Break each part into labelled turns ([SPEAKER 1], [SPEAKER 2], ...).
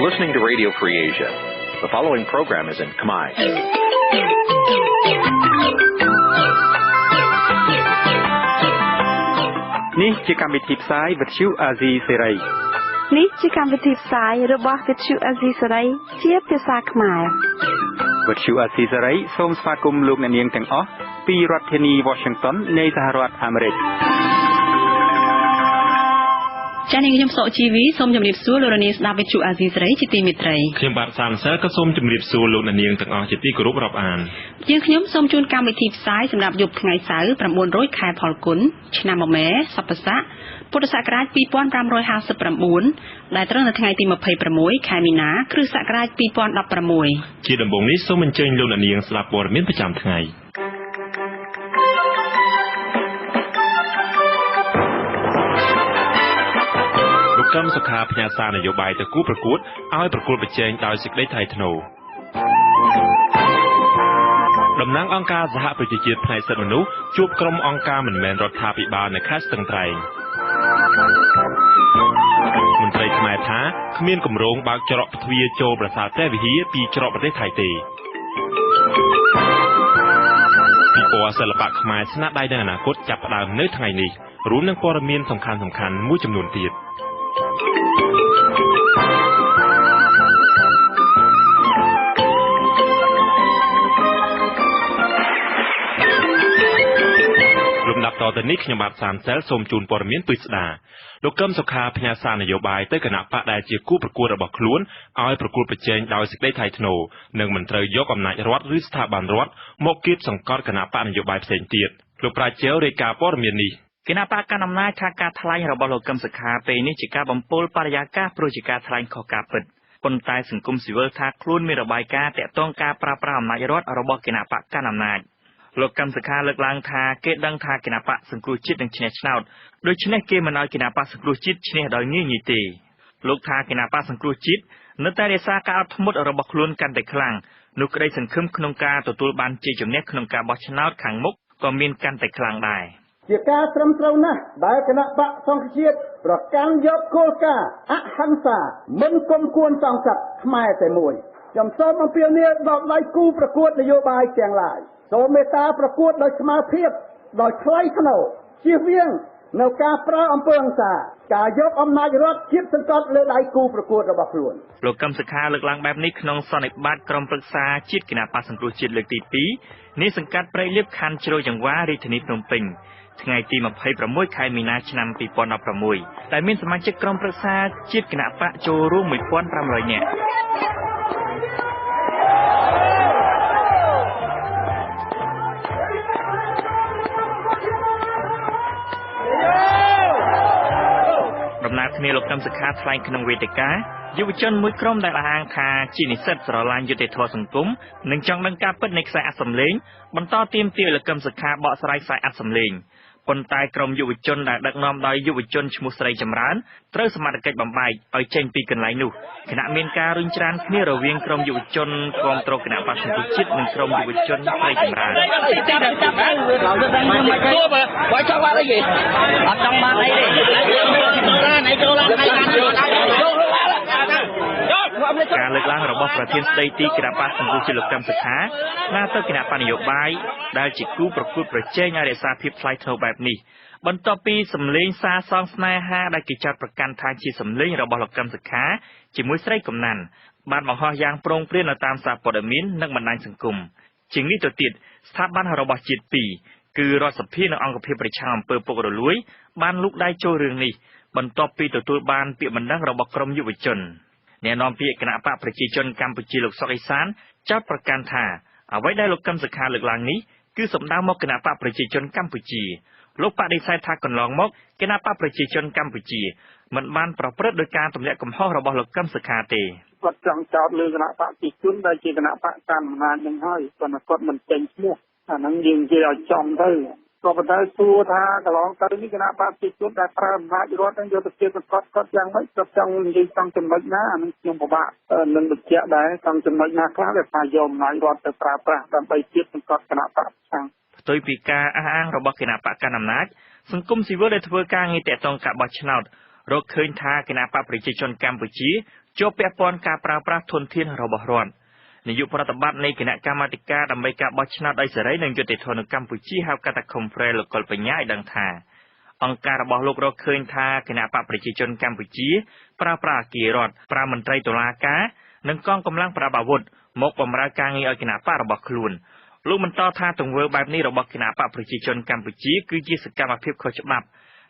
[SPEAKER 1] listening to Radio Free Asia. The following program is in Khmer.
[SPEAKER 2] Nǐ chi càm bi tiệp xáy vệt chiu a zì sê ray.
[SPEAKER 3] Nǐ chi càm bi tiệp xáyរបស់វិទ្យុអាស៊ីសេរីជាភាសាខ្មែរ
[SPEAKER 2] វិទ្យុអាស៊ីសេរីសូមស្វាគមន៍លោកអ្នកនាងទាំងអស់ពីរដ្ឋធានី Washington នៃសហរដ្ឋអាមេរិក
[SPEAKER 4] ចា៎នាងខ្ញុំសកជីវីសូមជម្រាបសួរលោកនាងស្ដាប់វិទ្យុអាស៊ីសេរីជាទីមេត្រី
[SPEAKER 5] ខ្ញុំបាទសានសើក៏សូមជម្រាបសួរលោកអ្នកនាងទាំងអស់ជាទីគោរពរាប់អាន
[SPEAKER 4] យើងខ្ញុំសូមជូនកម្មវិធីផ្សាយសម្រាប់យប់ថ្ងៃសៅរ៍900ខែផលគុណឆ្នាំមមែសប្បស័កពុទ្ធសករាជ2559ដែលត្រូវនៅថ្ងៃទី26ខែមីនាគ្រិស្តសករាជ2016
[SPEAKER 5] ជាដំបូងនេះសូមអញ្ជើញលោកអ្នកនាងស្ដាប់ព័ត៌មានប្រចាំថ្ងៃកម្មសុខាផ្ញើសារនយោបាយទៅគូប្រកួតឲ្យប្រកួតប្រជែងដោយសេចក្តីថ្លៃថ្នូរតំណាងអង្គការសហប្រជាជាតិផ្នែកសិទ្ធិមនុស្សជួបក្រុមអង្គការមិនមែនរដ្ឋាភិបាលនៅខេត្តស្ទឹងត្រែងមន្ត្រីខ្មែរថាគ្មានគម្រោងបើកច្រកទ្វារចូលប្រាសាទព្រះវិហារពីច្រកប្រទេសថៃទេពិព័រណ៍សិល្បៈខ្មែរស្នាដៃនៅអនាគតចាប់ផ្ដើមនៅថ្ងៃនេះរួមនឹងព័ត៌មានសំខាន់ៗមួយចំនួនទៀតតទៅនេះខ្ញុំបាទសានសែលសូមជូនព័ត៌មានពិស្ដាលោកកឹមសុខាផ្ញើសារនយោបាយទៅគណៈបកដែលជាគូប្រកួតរបស់ខ្លួនឲ្យប្រកួតប្រជែងដោយសេចក្តីថ្លៃថ្នូរនិងមិនត្រូវយកអំណាចរដ្ឋឬស្ថាប័នរដ្ឋមកគៀបសង្កត់គណៈបកនយោបាយផ្សេងទៀតលោកប្រាជ្ញារាយការណ៍ព័ត៌មាននេះគណៈបកកណ្ដាលអំណាចថាការថ្លែងរបស់លោកកឹមសុខាពេលនេះជាការបំពុលបរិយាកាសព្រោះជាការថ្លែងខុសការពិតប៉ុន្តែសង្គមស៊ីវិលថាខ្លួនមានរបាយការណ៍តាក់ទងការប្រើប្រាស់អំណាចរដ្ឋរបស់គណៈបកកណ្ដាលអំណាចលោកកឹមសុខាលើកឡើងថាគេដឹងថាគណៈបកសង្គ្រោះជាតិនឹងឈ្នះឆ្នោតដូច្នេះគេមិនឲ្យគណៈបកសង្គ្រោះជាតិឈ្នះដោយងាយៗទេលោកថាគណៈបកសង្គ្រោះជាតិនៅតែរក្សាការអត់ធ្មត់របស់ខ្លួនកាន់តែខ្លាំងនោះក្តីសង្ឃឹមក្នុងការទទួលបានជ័យជំនះក្នុងការបោះឆ្នោតខាងមុខក៏មានកាន់តែខ្លាំងដែរ
[SPEAKER 6] ជាការត្រឹមត្រូវណាស់ដែលគណៈបកសង្គ្រោះជាតិប្រកាន់យកគោលការណ៍អហិង្សាមិនគុំគួនសង្កត់ខ្មែរតែមួយខ្ញុំសូមអំពាវនាវដល់ដៃគូប្រកួតនយោបាយទាំងឡាយសូមមេត្តាប្រកួតដោយស្មារតីដោយថ្លៃថ្នូរជៀសវាងនៅការប្រើអំពើហិង្សាការយកអំណាចរដ្ឋជៀបសង្កត់លើដៃគូប្រកួតរបស់ខ្លួន
[SPEAKER 5] លោកកឹមសុខាលើកឡើងបែបនេះក្នុងសន្និបាតក្រុមប្រឹក្សាជាតិគណៈបកសង្គ្រោះជាតិលើកទី2នៃសង្កាត់ព្រៃលៀបខណ្ឌជ្រោយចង្វារាជធានីភ្នំពេញថ្ងៃទី26ខែមីនាឆ្នាំ2016ដែលមានសមាជិកក្រុមប្រឹក្សាជាតិគណៈបកចូលរួម 1500 នាក់ដំណើរគ្នាលោកកឹមសុខាថ្លែងក្នុងវេទិកាយុវជនមួយក្រុមដែលអះអាងថាជានិស្សិតស្រឡាញ់យុត្តិធម៌សង្គមនិងចង់ដឹងការពិតនៃខ្សែអត្ថសំឡេងបន្តទាមទារលោកកឹមសុខាបកស្រាយខ្សែអត្ថសំឡេងប៉ុន្តែក្រុមយុវជនដែលដឹកនាំដោយយុវជនឈ្មោះស្រីចម្រើនត្រូវសមត្ថកិច្ចបំបែកឲ្យចេញពីកន្លែងនោះគណៈមានការរុញច្រានគ្នារវាងក្រុមយុវជនគាំទ្រគណៈបក្សសង្គ្រោះជាតិនិងក្រុមយុវជនស្រីចម្រើនការលើកឡើងរបស់ប្រធានស្ដីទីគណៈបក្សសង្គ្រោះជាតិលោកកឹមសុខាស្នើទៅគណៈបញ្ញយោបាយដែលជាគូប្រកួតប្រជែងឲ្យរក្សាភាពថ្លៃថ្នូរបែបនេះបន្ទាប់ពីសម្លេងសារសងស្នេហាដែលគេចាត់ប្រកាន់ថាជាសម្លេងរបស់លោកកឹមសុខាជាមួយស្រីកំណាន់បានបង្ហោះយ៉ាងប្រងព្រាននៅតាមសារព័ត៌មាននិងបណ្ដាញសង្គមជាងនេះទៅទៀតស្ថាប័នរបស់ជាតិ2គឺរដ្ឋសភានិងអង្គភាពប្រឆាំងអំពើពុករលួយបានលូកដៃចូលរឿងនេះបន្ទាប់ពីទទួលបានពាក្យបណ្ដឹងរបស់ក្រុមយុវជនអ្នកនាំពាក្យគណៈបកប្រជាជនកម្ពុជាលោកសុកអេសានចោទប្រកាន់ថាអ្វីដែលលោកកឹមសុខាលើកឡើងនេះគឺសំដៅមកគណៈបកប្រជាជនកម្ពុជាលោកបដិសេធថាកន្លងមកគណៈបកប្រជាជនកម្ពុជាមិនបានប្រព្រឹត្តដោយការទម្លាក់កំហុសរបស់លោកកឹមសុខាទេ
[SPEAKER 6] គាត់ចង់ចោទលើគណៈបកប្រជាជនដែលជាគណៈបកកាន់អំណាចនឹងហើយប៉ុន្តែគាត់មិនចេញឈ្មោះអាហ្នឹងយើងនិយាយឲ្យចំទៅក៏ប៉ុន្តែសួរថាកន្លងទៅនេះគណៈបកប្រជាជនដែលប្រើអំណាចរដ្ឋនឹងយកទៅជាគាត់យ៉ាងម៉េចគាត់ចង់និយាយចង់ចំណុចណាអានឹងខ្ញុំពិបាកនឹងបញ្ជាក់ដែរចង់ចំណុចណាខ្លះដែលថាយកអំណាចរដ្ឋទៅប្រើប្រាស់ដើម្បីជាសង្កត់គណៈបកខាង
[SPEAKER 5] ផ្ទុយពីការអះអាងរបស់គណៈបកកណ្ដាលអំណាចសង្គមស៊ីវិលដែលធ្វើការងារតាក់ទងការបោះឆ្នោតរកឃើញថាគណៈបកប្រជាជនកម្ពុជា
[SPEAKER 7] ជាប់ពាក់ព័ន្ធការប្រើប្រាស់ធនធានរបស់រដ្ឋនាយកប្រតិបត្តិនៃគណៈកម្មាធិការដើម្បីការបោះឆ្នោតដោយសេរីនិងយុត្តិធម៌នៅកម្ពុជាហៅកាត់ថា Confrel លោកកុលបញ្ញាឲ្យដឹងថាអង្គការរបស់លោករកឃើញថាគណៈបកប្រជាជនកម្ពុជាប្រើប្រាស់អគាររដ្ឋប្រើមន្ត្រីតុលាការនិងកងកម្លាំងប្រដាប់អាវុធមកបម្រើការងារឲ្យគណៈបករបស់ខ្លួនលោកបន្តថាទង្វើបែបនេះរបស់គណៈបកប្រជាជនកម្ពុជាគឺជាសកម្មភាពខុសច្បាប់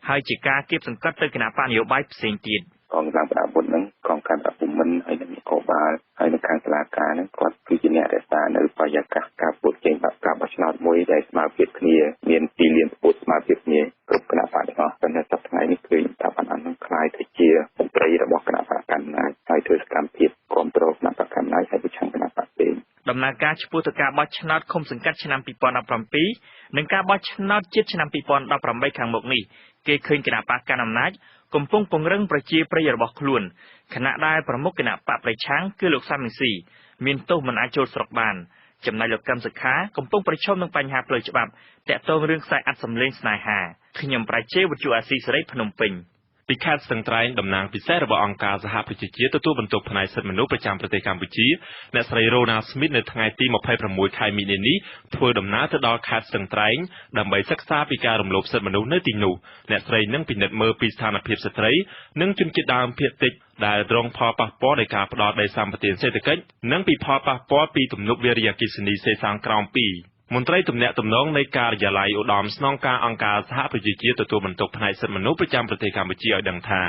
[SPEAKER 7] ហើយជាការគៀបសង្កត់ទៅគណៈបកនយោបាយផ្សេងទៀត
[SPEAKER 8] កងកម្លាំងប្រដាប់អាវុធនឹងកងកម្លាំងភូមិន្ទហើយនិងនគរបាលហើយនៅខាងតុលាការនឹងគាត់គឺជាអ្នករក្សានៅបរិយាកាសការពុតចេញបាក់ការបោះឆ្នោតមួយដែលស្មើភាពគ្នាមានទីលានពុតស្មើភាពគ្នាគ្រប់គណៈបកទាំងអស់ប៉ុន្តែសប្តាហ៍ថ្ងៃនេះឃើញថាបានអនុខ្លាយទៅជាមន្ត្រីរបស់គណៈបកកណ្ដាលហើយធ្វើសកម្មភាពគ្រប់គ្រងគណៈបកកណ្ដាលហើយប្រឆាំងគណៈបកផ្សេង
[SPEAKER 7] ដំណើរការឆ្ពោះទៅការបោះឆ្នោតឃុំសង្កាត់ឆ្នាំ2017និងការបោះឆ្នោតជាតិឆ្នាំ2018ខាងមុខនេះគេឃើញគណៈបកកណ្ដាលអំណាចកំពុងពង្រឹងប្រជាប្រិយរបស់ខ្លួនខណៈដែលប្រមុខគណៈបកប្រឆាំងគឺលោកសាមស៊ីមានទោសមិនអាចចូលស្រុកបានចំណែកលោកកឹមសុខាកំពុងប្រឈមនឹងបញ្ហាផ្លូវច្បាប់តាក់ទងរឿងខ្សែអត្ថសម្លេងស្នេហាខ្ញុំប្រាជ្ញាវិទ្យុអាស៊ីសេរីភ្នំពេញ
[SPEAKER 5] ពីខេត្តស្ទឹងត្រែងតំណាងពិសេសរបស់អង្គការសហប្រជាជាតិទទួលបន្ទុកផ្នែកសិទ្ធិមនុស្សប្រចាំប្រទេសកម្ពុជាអ្នកស្រីរ៉ូណាស្មីតនៅថ្ងៃទី26ខែមីនានេះធ្វើដំណើរទៅដល់ខេត្តស្ទឹងត្រែងដើម្បីសិក្សាពីការរំលោភសិទ្ធិមនុស្សនៅទីនោះអ្នកស្រីនឹងពិនិត្យមើលពីស្ថានភាពស្ត្រីនិងជនជាតិដើមភាគតិចដែលរងផលប៉ះពាល់ដោយការផ្ដោតដីសម្បត្តិសេដ្ឋកិច្ចនិងពីផលប៉ះពាល់ពីទំនប់វារីអគ្គិសនីសេសានក្រោម2មន្ត្រីទំនាក់ទំនងនៃការិយាល័យឧត្តមស្នងការអង្គការសហប្រជាជាតិទទួលបន្ទុកផ្នែកសិទ្ធិមនុស្សប្រចាំប្រទេសកម្ពុជាឲ្យដឹងថា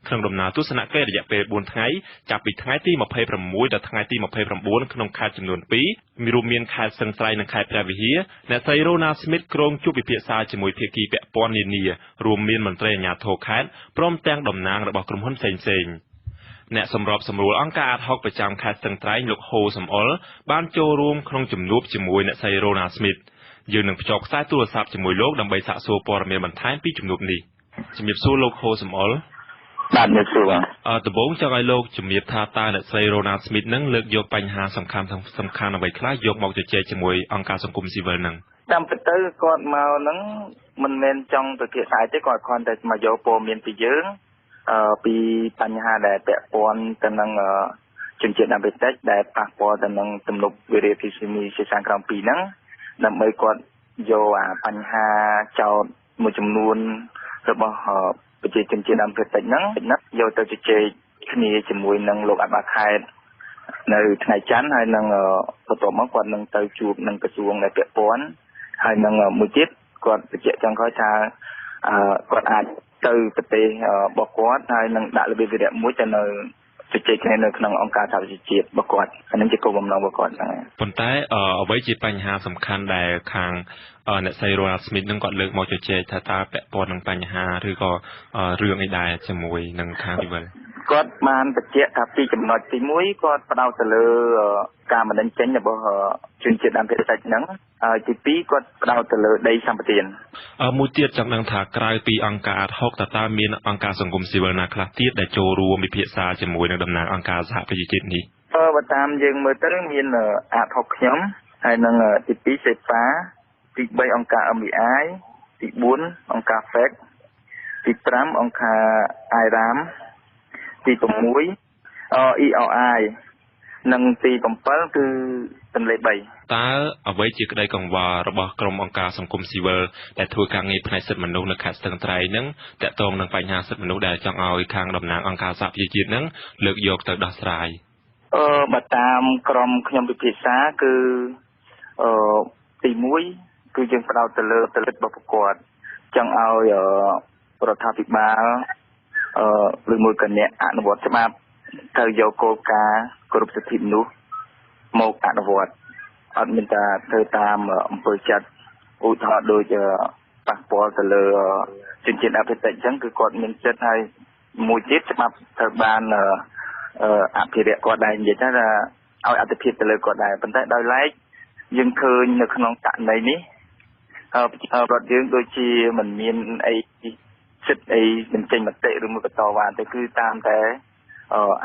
[SPEAKER 5] ក្នុងដំណើរទស្សនកិច្ចរយៈពេល4ថ្ងៃចាប់ពីថ្ងៃទី26ដល់ថ្ងៃទី29ក្នុងខេត្តចំនួន2រួមមានខេត្តស្ទឹងត្រែងនិងខេត្តព្រះវិហារអ្នកស្រីរ៉ូណាស្មីតក្រុងជួបពិភាក្សាជាមួយភាគីពាក់ព័ន្ធនានារួមមានមន្ត្រីអាជ្ញាធរខេត្តព្រមទាំងតំណាងរបស់ក្រុមហ៊ុនផ្សេងៗអ្នកសម្របសម្រួលអង្គការអាត60ប្រចាំខេត្តស្ទឹងត្រែងលោកហូសំអល់បានចូលរួមក្នុងជំនួបជាមួយអ្នកស្រីរ៉ូណាស្មីតយើងនឹងភ្ជាប់ខ្សែទូរស័ព្ទជាមួយលោកដើម្បីសាកសួរព័ត៌មានបន្ថែមពីជំនួបនេះជំរាបសួរលោកហូសំអល់
[SPEAKER 8] បាទជំរាបសួរ
[SPEAKER 5] ដំបូងចង់ឲ្យលោកជំរាបថាតើអ្នកស្រីរ៉ូណាស្មីតនឹងលើកយកបញ្ហាសំខាន់អ្វីខ្លះយកមកជជែកជាមួយអង្គការសង្គមស៊ីវិលនឹង
[SPEAKER 7] តាមពិតទៅគាត់មកនឹងមិនមែនចង់ទៅភាសាទេគាត់គ្រាន់តែមកយកព័ត៌មានពីយើងពីបញ្ហាដែលពាក់ព័ន្ធទៅនឹងជនជាតិដើមភាគតិចដែលប៉ះពាល់ទៅនឹងទំនប់វារីអគ្គិសនីសេសានក្រោម2ហ្នឹងដើម្បីគាត់យកបញ្ហាចោតមួយចំនួនរបស់ប្រជាជនជាតិដើមភាគតិចហ្នឹងយកទៅជជែកគ្នាជាមួយនឹងលោកអភិបាលខេត្តនៅថ្ងៃច័ន្ទហើយនឹងបន្ទាប់មកគាត់នឹងទៅជួបនឹងក្រសួងដែលពាក់ព័ន្ធហើយនឹងមួយទៀតគាត់បញ្ជាក់ចុងក្រោយថាគាត់អាចទៅប្រទេសរបស់គាត់ហើយនឹងដាក់របៀបវិរៈមួយទៅនៅជជែកគ្នានៅក្នុងអង្គការសហប្រជាជាតិរបស់គាត់អានេះជាគោលបំណងរបស់គាត់ហ្នឹង
[SPEAKER 5] ប៉ុន្តែអ្វីជាបញ្ហាសំខាន់ដែលខាងអ្នកស្រី Ronald Smith នឹងគាត់លើកមកជជែកថាតើពាក់ព័ន្ធនឹងបញ្ហាឬក៏រឿងអីដែរជាមួយនឹងខាងស៊ីវិល
[SPEAKER 7] គាត់បានបញ្ជាក់ថាពីចំណុចទី1គាត់ផ្ដោតទៅលើការបណ្ដឹងចេញរបស់ជនជាតិដើមភាគតិចហ្នឹងហើយទី2គាត់ផ្ដោតទៅលើដីសម្បត្តិ
[SPEAKER 5] មួយទៀតចង់ដឹងថាក្រៅពីអង្គការអាត60តើមានអង្គការសង្គមស៊ីវិលណាខ្លះទៀតដែលចូលរួមពិភាក្សាជាមួយនឹងតំណាងអង្គការសហប្រជាជាតិនេះ
[SPEAKER 7] បើតាមយើងមើលទៅមានអាត60ខ្ញុំហើយនឹងទី2សេប៉ាទី3អង្គការ MBI ទី4អង្គការ FEC ទី5អង្គការ IRAM ទី6 EOI និងទី7គឺទន្លេ3
[SPEAKER 5] តើអ្វីជាក្តីកង្វល់របស់ក្រុមអង្គការសង្គមស៊ីវិលដែលធ្វើការងារផ្នែកសិទ្ធិមនុស្សនៅខេត្តស្ទឹងត្រែងនឹងតាក់ទងនឹងបញ្ហាសិទ្ធិមនុស្សដែលចង់ឲ្យខាងតំណាងអង្គការសហប្រជាជាតិនឹងលើកយកទៅដោះស្រាយ
[SPEAKER 7] បើតាមក្រុមខ្ញុំពិភាក្សាគឺទី1គឺយើងផ្ដោតទៅលើទិដ្ឋរបស់ប្រព័ន្ធចង់ឲ្យរដ្ឋាភិបាលឬមួយក៏អ្នកអនុវត្តច្បាប់ត្រូវយកគោលការណ៍គោរពសិទ្ធិមនុស្សមកអនុវត្តអត់មានតែធ្វើតាមអំពើចិត្តឧទាហរណ៍ដូចប៉ះពាល់ទៅលើជនជាតិអភិតិចអញ្ចឹងគឺគាត់មានចិត្តហើយមួយទៀតច្បាប់ត្រូវបានអភិរក្សគាត់ដែរនិយាយថាឲ្យអត្ថិភាពទៅលើគាត់ដែរប៉ុន្តែដោយឡែកយើងឃើញនៅក្នុងករណីនេះរដ្ឋយើងដូចជាមិនមានអីសិទ្ធិអីបញ្ចេញមតិឬមួយបន្តវ៉ាទៅគឺតាមតែ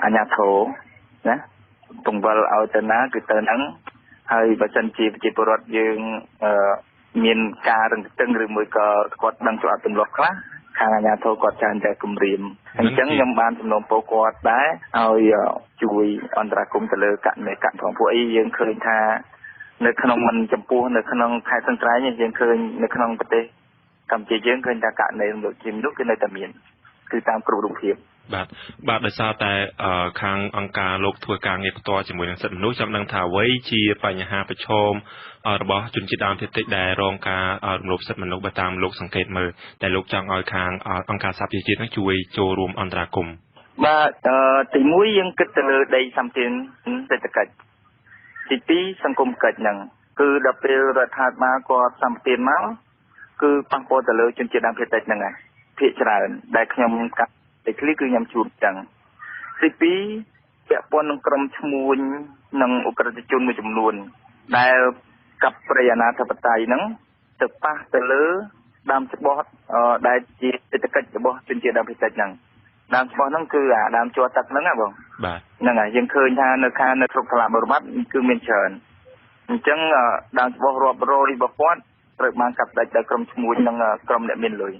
[SPEAKER 7] អាជ្ញាធរណាពង្វល់ឲ្យទៅណាគឺទៅហ្នឹងហើយបើសិនជាប្រជាពលរដ្ឋយើងមានការរឹងទឹងឬមួយក៏គាត់ដឹងច្បាប់ទម្លាប់ខ្លះ ខាងអាជ្ញាធរគាត់ចាញ់តែគម្រាមអញ្ចឹងខ្ញុំបានសំណូមពរគាត់ដែរឲ្យជួយអន្តរាគមន៍ទៅលើករណីកាត់ផងពួកអីយើងឃើញថានៅក្នុងមិនចំពោះនៅក្នុងខេត្តសង្ត្រែងយើងឃើញនៅក្នុងប្រទេសកម្ពុជាយើងឃើញថាករណីលោកជាមនុស្សគឺនៅតែមានគឺតាមគ្រប់រូបភាព
[SPEAKER 5] បាទដោយសារតែខាងអង្គការលោកធ្វើការងារផ្ទាល់ជាមួយនឹងសិទ្ធិមនុស្សចាំដឹងថាអ្វីជាបញ្ហាប្រឈមរបស់ជនជាតិដើមភាគតិចដែលរងការរំលោភសិទ្ធិមនុស្សបើតាមលោកសង្កេតមើលតែលោកចង់ឲ្យខាងអង្គការសហប្រជាជាតិនឹងជួយចូលរួមអន្តរាគមន៍
[SPEAKER 7] បាទទី1យើងគិតទៅលើដីសម្បត្តិសេដ្ឋកិច្ចទី2សង្គមកិច្ចហ្នឹងគឺដល់ពេលរដ្ឋាភិបាលគាត់សម្បត្តិមកគឺប៉ះពាល់ទៅលើជនជាតិដើមភាគតិចហ្នឹងភាគច្រើនដែលខ្ញុំកាត់តែឃ្លីគឺខ្ញុំជួបចឹងទី2ពាក់ព័ន្ធនឹងក្រុមឈ្មួញនិងអ ுக ្រិតជនមួយចំនួនដែលកັບប្រៃអាណាធិបតេយ្យហ្នឹងទៅប៉ះទៅលើដើមច្បោះដែលជាសេដ្ឋកិច្ចរបស់ជនជាតិដើមភាគតិចហ្នឹងដើមច្បោះហ្នឹងគឺអាដើមជ័រទឹកហ្នឹងណាបង
[SPEAKER 5] បាទ
[SPEAKER 7] ហ្នឹងហើយយើងឃើញថានៅខាងនៅស្រុកថ្លាបបរមាត់គឺមានច្រើនអញ្ចឹងដើមច្បោះរាប់រយរបស់គាត់ត្រូវបានកាប់ដាច់ដោយក្រុមឈ្មួញនិងក្រុមអ្នកមានលុយ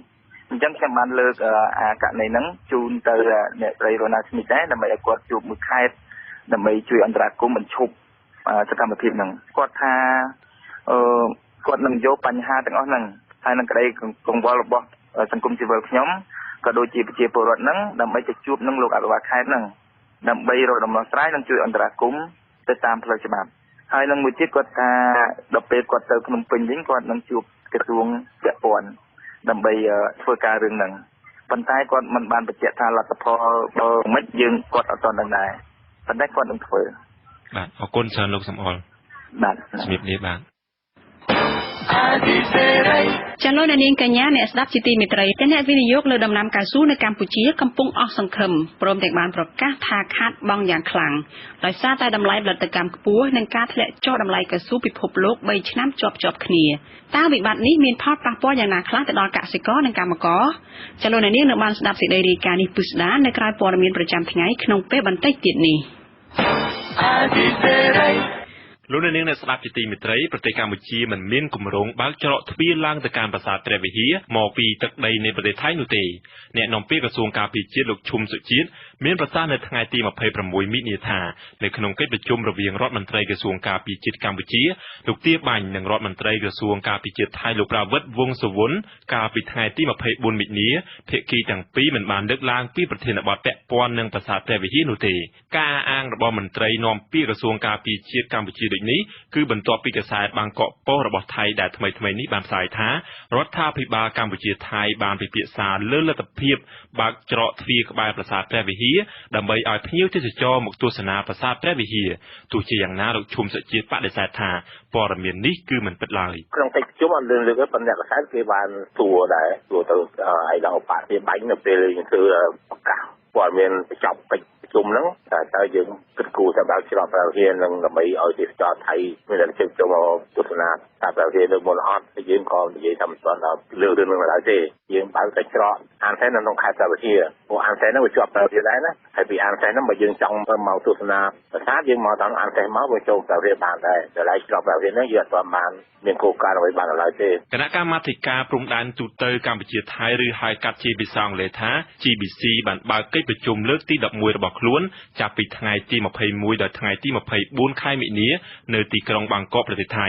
[SPEAKER 7] អញ្ចឹងខ្ញុំបានលើកអាករណីហ្នឹងជូនទៅអ្នកស្រីរ៉ូណាស្មីតដែរដើម្បីឲ្យគាត់ជួបមួយខេត្តដើម្បីជួយអន្តរាគមន៍បញ្ឈប់សកម្មភាពហ្នឹងគាត់ថាគាត់នឹងយកបញ្ហាទាំងអស់ហ្នឹងហើយនឹងក្តីកង្វល់របស់សង្គមស៊ីវិលខ្ញុំក៏ដូចជាប្រជាពលរដ្ឋហ្នឹងដើម្បីទៅជួបនឹងលោកអភិបាលខេត្តហ្នឹងដើម្បីរកដំណោះស្រាយនិងជួយអន្តរាគមន៍ទៅតាមផ្លូវច្បាប់ហើយនឹងមួយទៀតគាត់ថាដល់ពេលគាត់ទៅភ្នំពេញវិញគាត់នឹងជួបក្រសួងពាក់ព័ន្ធដើម្បីធ្វើការរឿងហ្នឹងប៉ុន្តែគាត់មិនបានបញ្ជាក់ថាលទ្ធផលមិនយើងគាត់អត់ទាន់ដឹងដែរប៉ុន្តែគាត់នឹងធ្វើ
[SPEAKER 5] បាទអរគុណច្រើនលោកសំអល់
[SPEAKER 7] បាទ
[SPEAKER 5] ជំរាបលាបាទ
[SPEAKER 4] ចាលោកនាងកញ្ញាអ្នកស្ដាប់ជាទីមេត្រីអ្នកវិនិយោគលើដំណាំកៅស៊ូនៅកម្ពុជាកំពុងអស់សង្ឃឹមព្រមទាំងបានប្រកាសថាខាតបង់យ៉ាងខ្លាំងដោយសារតែតម្លៃផលិតកម្មខ្ពស់និងការធ្លាក់ចុះតម្លៃកៅស៊ូពិភពលោក3ឆ្នាំជាប់គ្នាតើវិបត្តិនេះមានផលប៉ះពាល់យ៉ាងណាខ្លះទៅដល់កសិករនិងកម្មករចាលោកនាងនៅបានស្ដាប់សេចក្តីរាយការណ៍នេះពិស្ដានៅក្រៅព័ត៌មានប្រចាំថ្ងៃក្នុងពេលបន្តិចទៀតនេះ
[SPEAKER 5] លោកនាងអ្នកស្ដាប់ជាទីមេត្រីប្រទេសកម្ពុជាមិនមានគម្រោងបើកច្រកទ្វារឡើងទៅកាន់ប្រាសាទព្រះវិហារមកពីទឹកដីនៃប្រទេសថៃនោះទេអ្នកនាំពាក្យក្រសួងការពារជាតិលោកឈុំសុជាតិមានប្រសាសន៍នៅថ្ងៃទី26មិនិនាថានៅក្នុងកិច្ចប្រជុំរវាងរដ្ឋមន្ត្រីក្រសួងការពារជាតិកម្ពុជាលោកទាបាញ់និងរដ្ឋមន្ត្រីក្រសួងការពារជាតិថៃលោកប្រាវិតវង្សសុវណ្ណកាលពីថ្ងៃទី24មិនិនាភាគីទាំងពីរមិនបានលើកឡើងពីប្រធានបទពាក់ព័ន្ធនឹងប្រាសាទព្រះវិហារនោះទេការអាងរបស់មន្ត្រីនាំពាក្យក្រសួងការពារជាតិកម្ពុជាដូចនេះគឺបន្ទាប់ពីកាសែតបាងកកប៉ុស្តិ៍របស់ថៃដែលថ្មីៗនេះបានផ្សាយថារដ្ឋាភិបាលកម្ពុជាថៃបានពិភាក្សាលើលទ្ធភាពបើកច្រកទ្វារក្បែរប្រាសាទព្រះវិហារដើម្បីឲ្យភ្ញៀវទេសចរមកទស្សនាប្រាសាទព្រះវិហារទោះជាយ៉ាងណាលោកឈុំសុជាតិបដិសេធថាព័ត៌មាននេះគឺមិនពិតឡើយ
[SPEAKER 9] ក្នុងកិច្ចប្រជុំអត់លើកប៉ុន្តែកាសែតគេបានសួរដែរសួរទៅឯកឧបនាយកបាញ់នៅពេលយើងធ្វើប្រកាសព័ត៌មានបញ្ចប់កិច្ចប្រជុំហ្នឹងតើយើងគិតគូរថាបើកច្រកព្រះវិហារនឹងដើម្បីឲ្យទេសចរថៃមានលទ្ធភាពចូលមកទស្សនាតាព្រះវិហារនៅមុនអត់យើងក៏និយាយថាមិនទាន់ដល់លើរឿងហ្នឹងឡើយទេយើងបើកតែច្រកអានតែនៅក្នុងខេត្តព្រះវិហារព្រោះអានតែហ្នឹងវាជាប់ព្រះវិហារដែរណាហើយពីអានតែហ្នឹងបើយើងចង់មកទស្សនាប្រាសាទយើងមកតាមអានតែមកវាចូលព្រះវិហារបានដែរតែឡែកច្រកព្រះវិហារហ្នឹងយើងអត់ទាន់បានមានគោលការណ៍អ្វីបានឡើយទេ
[SPEAKER 5] គណៈកម្មាធិការព្រំដែនទូតកម្ពុជាថៃឬហៅកាត់ជាភាសាអង់គ្លេសថា GBC បានបើកកិច្ចប្រជុំលើកទី11របស់ខ្លួនចាប់ពីថ្ងៃទី21ដល់ថ្ងៃទី24ខែមិនិនានៅទីក្រុងបាងកកប្រទេសថៃ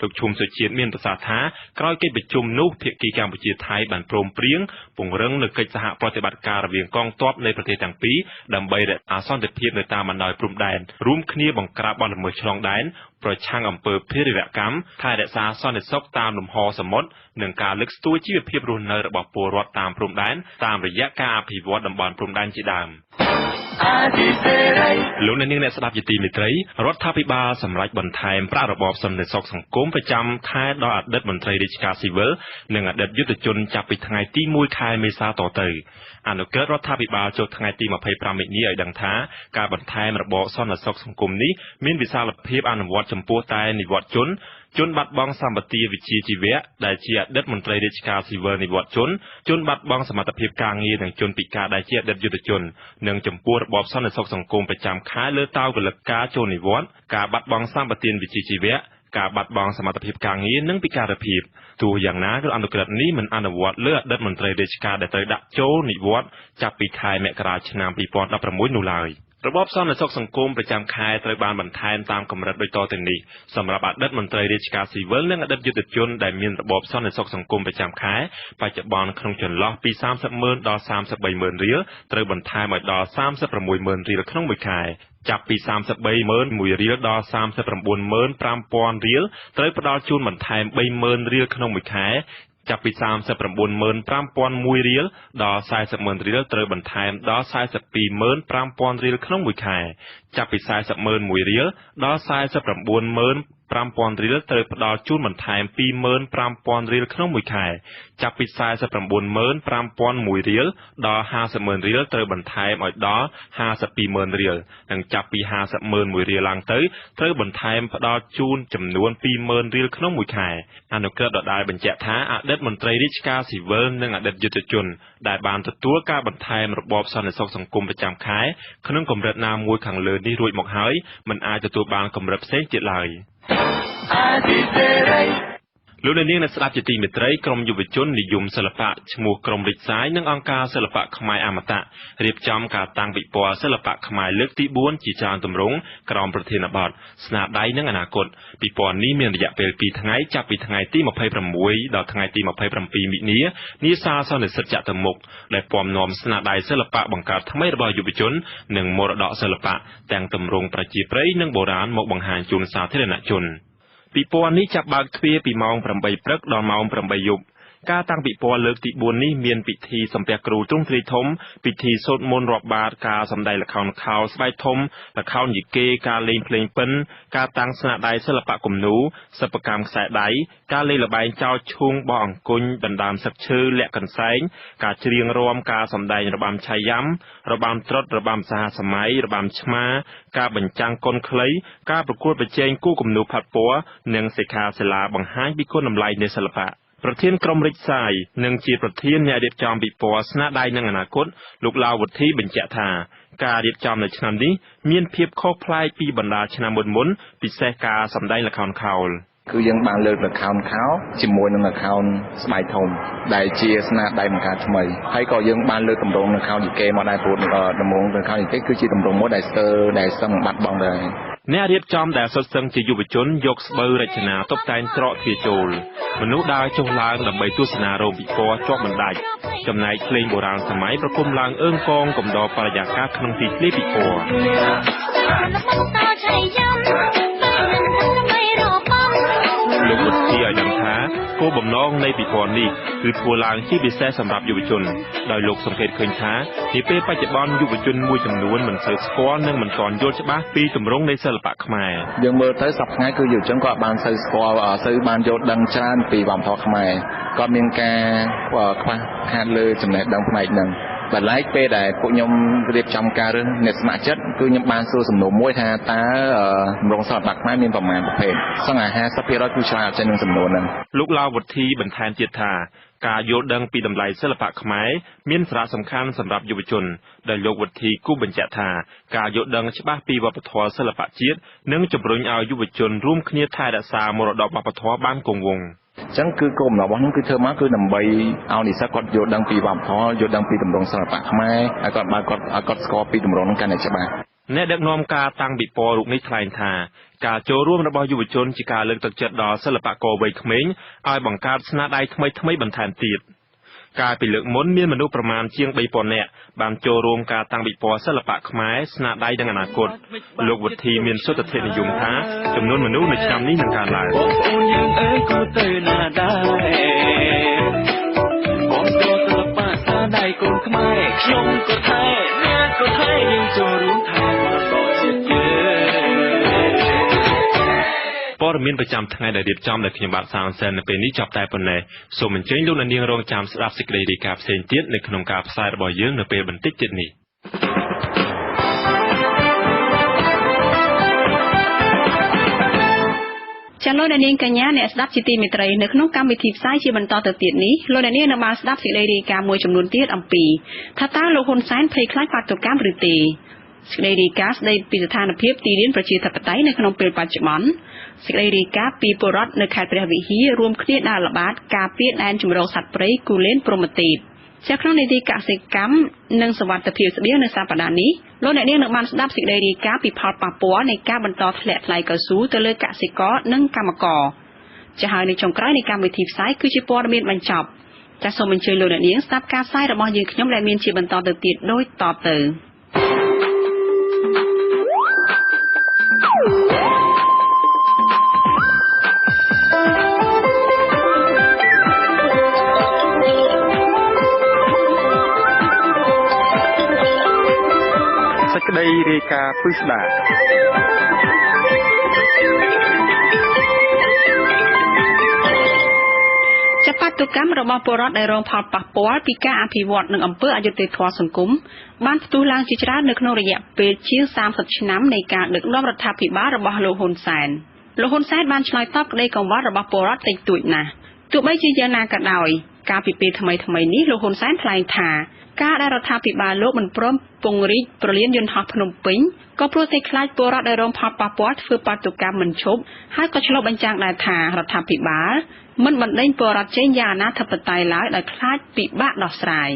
[SPEAKER 5] លោកឈុំសុជាតិមានប្រសាសន៍ថាក្រោយកិច្ចប្រជុំនោះភាគីកម្ពុជាថៃបានព្រមព្រៀងពង្រឹងនូវកិច្ចសហប្រតិបត្តិការរវាងកងទ័ពនៃប្រទេសទាំងពីរដើម្បីរក្សាសន្តិភាពនៅតាមបណ្ដោយព្រំដែនរួមគ្នាបង្ក្រាបបទល្មើសឆ្លងដែនប្រឆាំងអំពើភេរវកម្មថែរក្សាសន្តិសុខតាមលំហសមុទ្រនិងការលើកស្ទួយជីវភាពរស់នៅរបស់ពលរដ្ឋតាមព្រំដែនតាមរយៈការអភិវឌ្ឍតំបន់ព្រំដែនជាដើមលោកអ្នកនាងអ្នកស្ដាប់ជាទីមេត្រីរដ្ឋាភិបាលសម្រេចបន្ថែមប្រាក់របបសន្តិសុខសង្គមប្រចាំខែដល់អតីតមន្ត្រីរាជការស៊ីវិលនិងអតីតយុទ្ធជនចាប់ពីថ្ងៃទី1ខែមេសាតទៅអនុក្រឹត្យរដ្ឋាភិបាលចុះថ្ងៃទី25មិនិនាឲ្យដឹងថាការបន្ថែមរបបសន្តិសុខសង្គមនេះមានវិសាលភាពអនុវត្តចំពោះតែនិវត្តន៍ជនបាត់បង់សម្បត្តិវិជ្ជាជីវៈដែលជាអតីតមន្ត្រីរាជការស៊ីវិលនិវត្តន៍ជនបាត់បង់សមត្ថភាពការងារនិងជនពិការដែលជាអតីតយុទ្ធជននិងចំពោះរបបសន្តិសុខសង្គមប្រចាំខែលើតៅកលិកការចូលនិវត្តន៍ការបាត់បង់សម្បត្តិវិជ្ជាជីវៈ ការបាត់បង់សមត្ថភាពការងារនិងពិការភាពទោះយ៉ាងណាក៏អនុក្រឹត្យនេះមិនអនុវត្តលើអតីតមន្ត្រីរាជការដែលត្រូវដាក់ចូលនិវត្តន៍ចាប់ពីខែមករាឆ្នាំ 2016 នោះឡើយរបបសន្តិសុខសង្គមប្រចាំខែត្រូវបានបន្ថែមតាមកម្រិតដូចតទៅនេះសម្រាប់អតីតមន្ត្រីរាជការស៊ីវិលនិងអតីតយុទ្ធជនដែលមានរបបសន្តិសុខសង្គមប្រចាំខែបច្ចុប្បន្នក្នុងចន្លោះពី 30,000 ដល់ 33,000 រៀលត្រូវបន្ថែមឲ្យដល់ 36,000 រៀលក្នុងមួយខែចាប់ពី 33,001 រៀលដល់ 39,500 រៀលត្រូវផ្ដល់ជូនបន្ថែម 30,000 រៀលក្នុងមួយខែចាប់ពី 39,501 រៀលដល់ 40,000 រៀលត្រូវបន្ថែមដល់ 42,500 រៀលក្នុងមួយខែចាប់ពី 40,001 រៀលដល់ 49,500 រៀលត្រូវផ្ដល់ជូនបន្ថែម 2,500 រៀលក្នុងមួយខែចាប់ពី 49,501 រៀលដល់ 50,000 រៀលត្រូវបន្ថែមឲ្យដល់ 52,000 រៀលនិងចាប់ពី 51,000 រៀលឡើងទៅត្រូវបន្ថែមផ្ដល់ជូនចំនួន 2,000 រៀលក្នុងមួយខែអនុក្រឹត្យដដែលបញ្ជាក់ថាអតីតមន្ត្រីរាជការស៊ីវិលនិងអតីតយុទ្ធជនដែលបានទទួលការបន្ថែមរបបសន្តិសុខសង្គមប្រចាំខែក្នុងកម្រិតណាមួយខាងលើនេះរួចមកហើយមិនអាចទទួលបានកម្រិតផ្សេងទៀតឡើយលោកនាងអ្នកស្ដាប់ជាទីមេត្រីក្រុមយុវជននិយមសិល្បៈឈ្មោះក្រុមរិទ្ធសាយនិងអង្គការសិល្បៈខ្មែរអមតៈរៀបចំការតាំងពិព័រណ៍សិល្បៈខ្មែរលើកទី 4 ជាច្រើនទម្រង់ក្រោមប្រធានបទស្នាដៃនិងអនាគតពិព័រណ៍នេះមានរយៈពេល 2 ថ្ងៃចាប់ពីថ្ងៃទី 26 ដល់ថ្ងៃទី 27 មិនិនានាសាលសន្និសីទចតុមុខដែលពំនាំស្នាដៃសិល្បៈបង្កើតថ្មីរបស់យុវជននិងមរតកសិល្បៈទាំងទម្រង់ប្រជាប្រិយនិងបុរាណមកបង្ហាញជូនសាធារណជនពិព័រណ៍នេះចាប់បើកទ្វារពីម៉ោង 8 ព្រឹកដល់ម៉ោង 8 យប់ការតាំងពិព័រណ៍លើកទី 4 នេះមានពិធីសំពះគ្រូទ្រង់ទ្រាយធំពិធីសូត្រមន្តរាប់បាតការសម្ដែងល្ខោនខោលស្បែកធំល្ខោនយីកេការលេងភ្លេងពិណការតាំងស្នាដៃសិល្បៈគំនូរសិប្បកម្មខ្សែដៃការលេងល្បែងចោលឈូងបោះអង្គញ់ដណ្ដើមសឹកឈើលាក់កន្សែងការច្រៀងរាំការសម្ដែងរបាំឆៃយ៉ាំរបាំត្រុដិរបាំសហសម័យរបាំឆ្មាការបញ្ចាំងកុនខ្លីការប្រកួតប្រជែងគូគំនូរផាត់ពណ៌និងសិក្ខាសាលាបង្ហាញពីគុណតម្លៃនៃសិល្បៈប្រធានក្រុមរិទ្ធសាយនិងជាប្រធានអ្នករៀបចំពិព័រណ៍ស្នាដៃនិងអនាគតលោកឡាវវុធីបញ្ជាក់ថាការរៀបចំនៅឆ្នាំនេះមានភាពខុសប្លែកពីបណ្ដាឆ្នាំមុនពិសេសការសម្ដែងល្ខោនខោលគឺយើងបានលើកល្ខោនខោលជាមួយនឹងល្ខោនស្បែកធំដែលជាស្នាដៃបង្កើតថ្មីហើយក៏យើងបានលើកទម្រង់ល្ខោនយីកេមកដែរព្រោះទម្រង់ល្ខោនយីកេគឺជាទម្រង់មួយដែលសឹងបាត់បង់ដែរអ្នករៀបចំដែលសុទ្ធសឹងជាយុវជនយកស្បូវរចនាតុបតែងច្រកទ្វារចូលមនុស្សដើរចុះឡើងដើម្បីទស្សនារោងពិព័រណ៍ជាប់បណ្ដាច់ចំណែកភ្លេងបុរាណសម័យប្រគំឡើងអើងកងកំដរបរិយាកាសក្នុងទីធ្លាពិព័រណ៍លោកវិទ្យាឲ្យដឹងថាគោលបំណងនៃពិព័រណ៍នេះគឺធ្វើឡើងជាពិសេសសម្រាប់យុវជនដោយលោកសង្កេតឃើញថានាពេលបច្ចុប្បន្នយុវជនមួយចំនួនមិនសូវស្គាល់និងមិនទាន់យល់ច្បាស់ពីទម្រង់នៃសិល្បៈខ្មែរយើងមើលទៅសប្តាហ៍ថ្ងៃគឺយុវជនក៏បានសូវស្គាល់សូវបានយល់ដឹងច្រើនពីវប្បធម៌ខ្មែរក៏មានការខ្វះខាតលើចំណេះដឹងផ្នែកហ្នឹងបន្លែកពេលដែលពួកខ្ញុំរៀបចំការរើសអ្នកស្ម័គ្រចិត្តគឺខ្ញុំបានសួរសំណួរមួយថាតើទម្រង់សិល្បៈខ្មែរមានប្រមាណប្រភេទសឹងតែ 50% គឺឆ្លើយអត់ចេញនឹងសំណួរហ្នឹងលោកឡាវវុធីបន្ថែមទៀតថាការយល់ដឹងពីតម្លៃសិល្បៈខ្មែរមានសារៈសំខាន់សម្រាប់យុវជនដែលលោកវុធីគូបញ្ជាក់ថាការយល់ដឹងច្បាស់ពីវប្បធម៌សិល្បៈជាតិនិងជំរុញឲ្យយុវជនរួមគ្នាថែរក្សាមរតកវប្បធម៌បានគង់វង្សអញ្ចឹងគឺគោលបំណងរបស់ខ្ញុំគឺធ្វើមកគឺដើម្បីឲ្យនិស្សិតគាត់យល់ដឹងពីវប្បធម៌យល់ដឹងពីទម្រង់សិល្បៈខ្មែរហើយគាត់ស្គាល់ពីទម្រង់ហ្នឹងកាន់តែច្បាស់អ្នកដឹកនាំការតាំងពិព័រណ៍រូបនេះថ្លែងថាការចូលរួមរបស់យុវជនជាការលើកទឹកចិត្តដល់សិល្បករវ័យក្មេងឲ្យបង្កើតស្នាដៃថ្មីបន្ថែមទៀតកាលពីលើកមុនមានមនុស្សប្រមាណជាង 3,000 នាក់បានចូលរួមការតាំងពិព័រណ៍សិល្បៈខ្មែរស្នាដៃនិងអនាគតលោកវុធីមានសុទ្ធិនិយមថាចំនួនមនុស្សនៅឆ្នាំនេះនឹងកើនឡើងបងប្អូនយើងអើយគួរទៅណាដែរបងចូលសិល្បៈស្នាដៃកូនខ្មែរខ្ញុំក៏ថែអ្នកក៏ថែយើងចូលរួមថែមរតកជាតិព័ត៌មានប្រចាំថ្ងៃដែលរៀបចំដោយខ្ញុំបាទសាងសែននៅពេលនេះចប់តែប៉ុណ្ណេះសូមអញ្ជើញលោកអ្នកនាងរងចាំស្ដាប់សេចក្តីរាយការណ៍ផ្សេងទៀតនៅក្នុងការផ្សាយរបស់យើងនៅពេលបន្តិចទៀតនេះ
[SPEAKER 4] ចាលោកអ្នកនាងកញ្ញាអ្នកស្ដាប់ជាទីមេត្រីនៅក្នុងកម្មវិធីផ្សាយជាបន្តទៅទៀតនេះលោកអ្នកនាងនឹងបានស្ដាប់សេចក្តីរាយការណ៍មួយចំនួនទៀតអំពីថាតើលោកហ៊ុនសែនភ័យខ្លាចបាតុកម្មឬទេសេចក្តីរាយការណ៍ស្ដីពីស្ថានភាពទីលានប្រជាធិបតេយ្យនៅក្នុងពេលបច្ចុប្បន្ន សេចក្តីរាយការណ៍ពីពលរដ្ឋនៅខេត្តព្រះវិហាររួមគ្នាដើរល្បាតការពារដែនជម្រកសត្វព្រៃគូលែនព្រហ្មទេពជាក្នុងនីតិកសិកម្មនិងសវត្ថិភាពស្បៀងនៅសប្តាហ៍នេះលោកអ្នកនាងនឹងបានស្ដាប់សេចក្តីរាយការណ៍ពីផលប៉ះពាល់នៃការបន្តធ្លាក់ថ្លៃកៅស៊ូទៅលើកសិករនិងកម្មករចា៎ហើយនៅចុងក្រោយនៃកម្មវិធីផ្សាយគឺជាព័ត៌មានបញ្ចប់ចា៎សូមអញ្ជើញលោកអ្នកនាងស្ដាប់ការផ្សាយរបស់យើងខ្ញុំដែលមានជាបន្តទៅទៀតដូចតទៅ
[SPEAKER 2] សេចក្តីរាយការណ៍ពិស្ដា
[SPEAKER 4] ចបតុកម្មរបស់ពលរដ្ឋដែលរងផលប៉ះពាល់ពីការអភិវឌ្ឍនិងអំពើអយុត្តិធម៌សង្គមបានផ្ទុះឡើងជាច្រើននៅក្នុងរយៈពេលជាង30ឆ្នាំនៃការដឹកនាំរដ្ឋាភិបាលរបស់លោកហ៊ុនសែនលោកហ៊ុនសែនបានឆ្លើយតបក្តីកង្វល់របស់ពលរដ្ឋតិចតួចណាស់ទោះបីជាយ៉ាងណាក៏ដោយការពីពេលថ្មីនេះលោកហ៊ុនសែនថ្លែងថាការដែលរដ្ឋាភិបាលលោកមិនព្រមពង្រីកប្រលានយន្តហោះភ្នំពេញក៏ព្រោះតែខ្លាចពលរដ្ឋដែលរងផលប៉ះពាល់ធ្វើបាតុកម្មមិនឈប់ហើយក៏ឆ្លុះបញ្ចាំងដែរថារដ្ឋាភិបាលមិនបណ្ដេញពលរដ្ឋចេញយ៉ាងអនាធិបតេយ្យឡើយដោយខ្លាចពិបាកដោះស្រាយ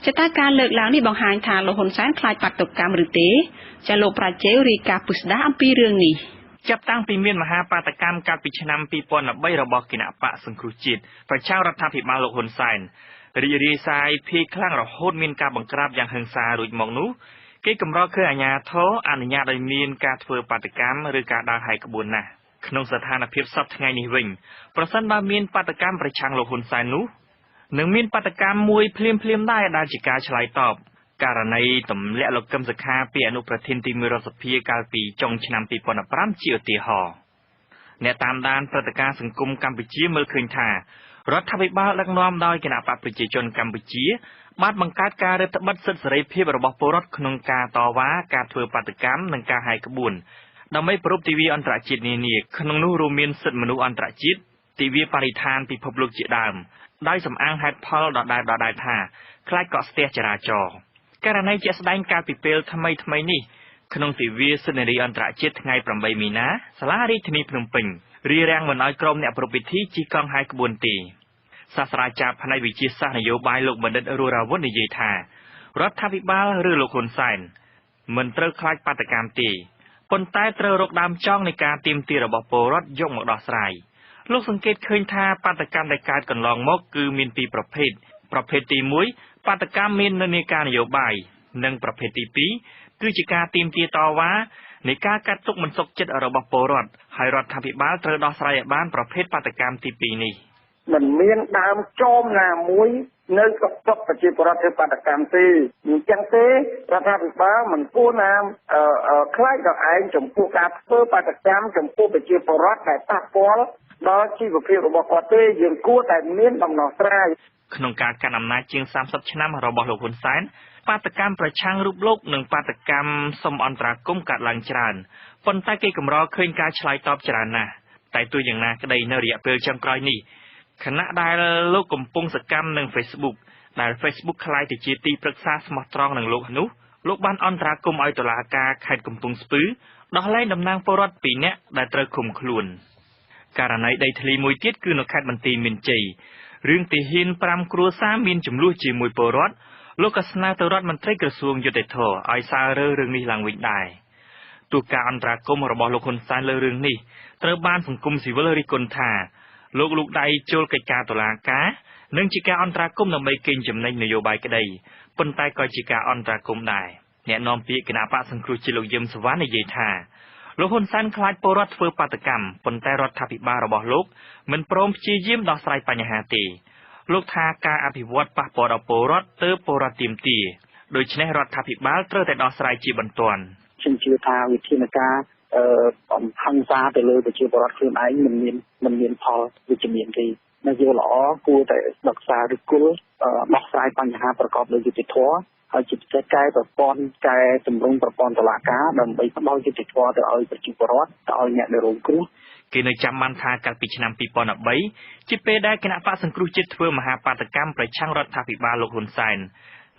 [SPEAKER 4] ចតាការលើកឡើងនេះបង្ហាញថាលោកហ៊ុនសែនខ្លាចបាតុកម្មឬទេចាលោកប្រាជេវរាយការណ៍ពុស្ដាអំពីរឿងនេះ
[SPEAKER 10] ចាប់តាំងពីមានមហាបាតកម្មកាលពីឆ្នាំ2013របស់គណៈបកសង្គ្រោះជាតិប្រឆាំងរដ្ឋាភិបាលលោកហ៊ុនសែនរីករាយសាយភាយខ្លាំងរហូតមានការបង្ក្រាបយ៉ាងហិង្សារួចមកនោះគេកម្រឃើញអាជ្ញាធរអនុញ្ញាតឲ្យមានការធ្វើបាតកម្មឬការដើរហាយក្បួនណាស់ក្នុងស្ថានភាពសពថ្ងៃនេះវិញប្រសិនបើមានបាតកម្មប្រឆាំងលោកហ៊ុនសែននោះនឹងមានបាតកម្មមួយភ្លាមដែរដែលជាការឆ្លើយតបករណីទម្លាក់លោកកឹមសុខាពីអនុប្រធានទី1រដ្ឋសភាកាលពីចុងឆ្នាំ2015ជាឧទាហរណ៍អ្នកតាមដានព្រឹត្តិការណ៍សង្គមកម្ពុជាមើលឃើញថារដ្ឋាភិបាលដឹកនាំដោយគណៈបកប្រជាជនកម្ពុជាបានបង្កើតការរឹតបន្តឹងសិទ្ធិសេរីភាពរបស់ពលរដ្ឋក្នុងការតវ៉ាការធ្វើបាតកម្មនិងការហាយក្បួនដើម្បីប្រពៃទិវាអន្តរជាតិនានាក្នុងនោះរួមមានសិទ្ធិមនុស្សអន្តរជាតិទិវាបរិស្ថានពិភពលោកជាដើមដោយសំអាងហេតុផលដដែលថាខ្លាចកកស្ទះចរាចរណ៍ករណីជាក់ស្ដែងកាលពីពេលថ្មីនេះក្នុងទិវាសិទ្ធិនារីអន្តរជាតិថ្ងៃ8មីនាសាលារាជធានីភ្នំពេញរារាំងមិនឲ្យក្រុមអ្នកប្រពៃពិធីជិះកង់ហាយក្បួនទេសាស្ត្រាចារ្យផ្នែកវិទ្យាសាស្ត្រនយោបាយលោកបណ្ឌិតរੂរាវុធនិយាយថារដ្ឋាភិបាលឬលោកហ៊ុនសែនមិនត្រូវខ្លាចបាតកម្មទេប៉ុន្តែត្រូវរកដើមចងនៃការទាមទាររបស់ពលរដ្ឋយកមកដោះស្រាយលោកសង្កេតឃើញថាបាតកម្មដែលកើតកន្លងមកគឺមានពីរប្រភេទទី1បាតកម្មមាននិន្នាការនយោបាយនិងប្រភេទទី2គឺជាការទាមទារតវ៉ានៃការកាត់ទុកមិនសុខចិត្តរបស់ពលរដ្ឋហើយរដ្ឋាភិបាលត្រូវដោះស្រាយឲ្យបានប្រភេទបាតកម្មទី2នេះ
[SPEAKER 6] មិនមានដើមចោមណាមួយនៅស្រុកប្រជាពលរដ្ឋធ្វើបាតកម្មទេអញ្ចឹងទេរដ្ឋាភិបាលមិនគួរណាខ្លាចដល់ឯងចំពោះការធ្វើបាតកម្មចំពោះប្រជាពលរដ្ឋដែលប៉ះពាល់ដល់ជីវភាពរបស់គាត់ទេយើងគួរតែមានដំណោះស្រាយ
[SPEAKER 10] ក្នុងការកាន់អំណាចជាង30ឆ្នាំរបស់លោកហ៊ុនសែនបាតកម្មប្រឆាំងរូបលោកនិងបាតកម្មសុំអន្តរាគមន៍កើតឡើងច្រើនប៉ុន្តែគេកម្រឃើញការឆ្លើយតបច្រើនណាស់តែទោះយ៉ាងណាក្តីនៅរយៈពេលចុងក្រោយនេះខណៈដែលលោកកំពុងសកម្មនឹង Facebook ដែល Facebook ក្លាយទៅជាទីប្រឹក្សាស្មោះត្រង់នឹងលោកនោះលោកបានអន្តរាគមន៍ឲ្យតុលាការខេត្តកំពង់ស្ពឺដោះលែងតំណាងពលរដ្ឋ2នាក់ដែលត្រូវឃុំខ្លួនករណីដីធ្លីមួយទៀតគឺនៅខេត្តបន្ទាយមានជ័យរឿងទាហាន5គ្រួសារមានចំនួនជាមួយពលរដ្ឋលោកក៏ស្នើទៅរដ្ឋមន្ត្រីក្រសួងយុតិធម៌ឲ្យសើរើរឿងនេះឡើងវិញដែរទោះការអន្តរាគមន៍របស់លោកហ៊ុនសែនលើរឿងនេះត្រូវបានសង្គមស៊ីវិលរិះគន់ថាលោកដៃចូលកិច្ចការតុលាការនិងជាការអន្តរាគមន៍ដើម្បីកេងចំណេញនយោបាយក្តីប៉ុន្តែក៏ជាការអន្តរាគមន៍ដែរអ្នកនាំពាក្យគណៈបកសង្គ្រោះជាតិលោកយឹមសវណ្ណនិយាយថាលោកហ៊ុនសែនខ្លាចពលរដ្ឋធ្វើបាតកម្មប៉ុន្តែរដ្ឋាភិបាលរបស់លោកមិនព្រមព្យាយាមដោះស្រាយបញ្ហាទេលោកថាការអភិវឌ្ឍប៉ះពាល់ដល់ពលរដ្ឋទើបពលរដ្ឋទាមទារដូច្នេះរដ្ឋាភិបាលត្រូវតែដោះស្រាយជាបន្ទាន់
[SPEAKER 6] ខ្ញុំជឿថាវិធានការបំផាំងសាទៅលើប្រជាពលរដ្ឋខ្លួនឯងមិនមានផលវិជ្ជមានទេនយោបាយល្អគួរតែស្ដាប់សារឬគល់ដោះស្រាយបញ្ហាប្រកបដោយយុត្តិធម៌ហើយជាពិសេសកែប្រព័ន្ធកែតម្រង់ប្រព័ន្ធតុលាការដើម្បីផ្ដល់យុត្តិធម៌ទៅឲ្យប្រជាពលរដ្ឋទៅឲ្យអ្នកដែលរងគ្រោះ
[SPEAKER 10] គេនៅចាំបានថាកាលពីឆ្នាំ2013ជាពេលដែលគណៈបកសង្គ្រោះជាតិធ្វើមហាបាតកម្មប្រឆាំងរដ្ឋាភិបាលលោកហ៊ុនសែន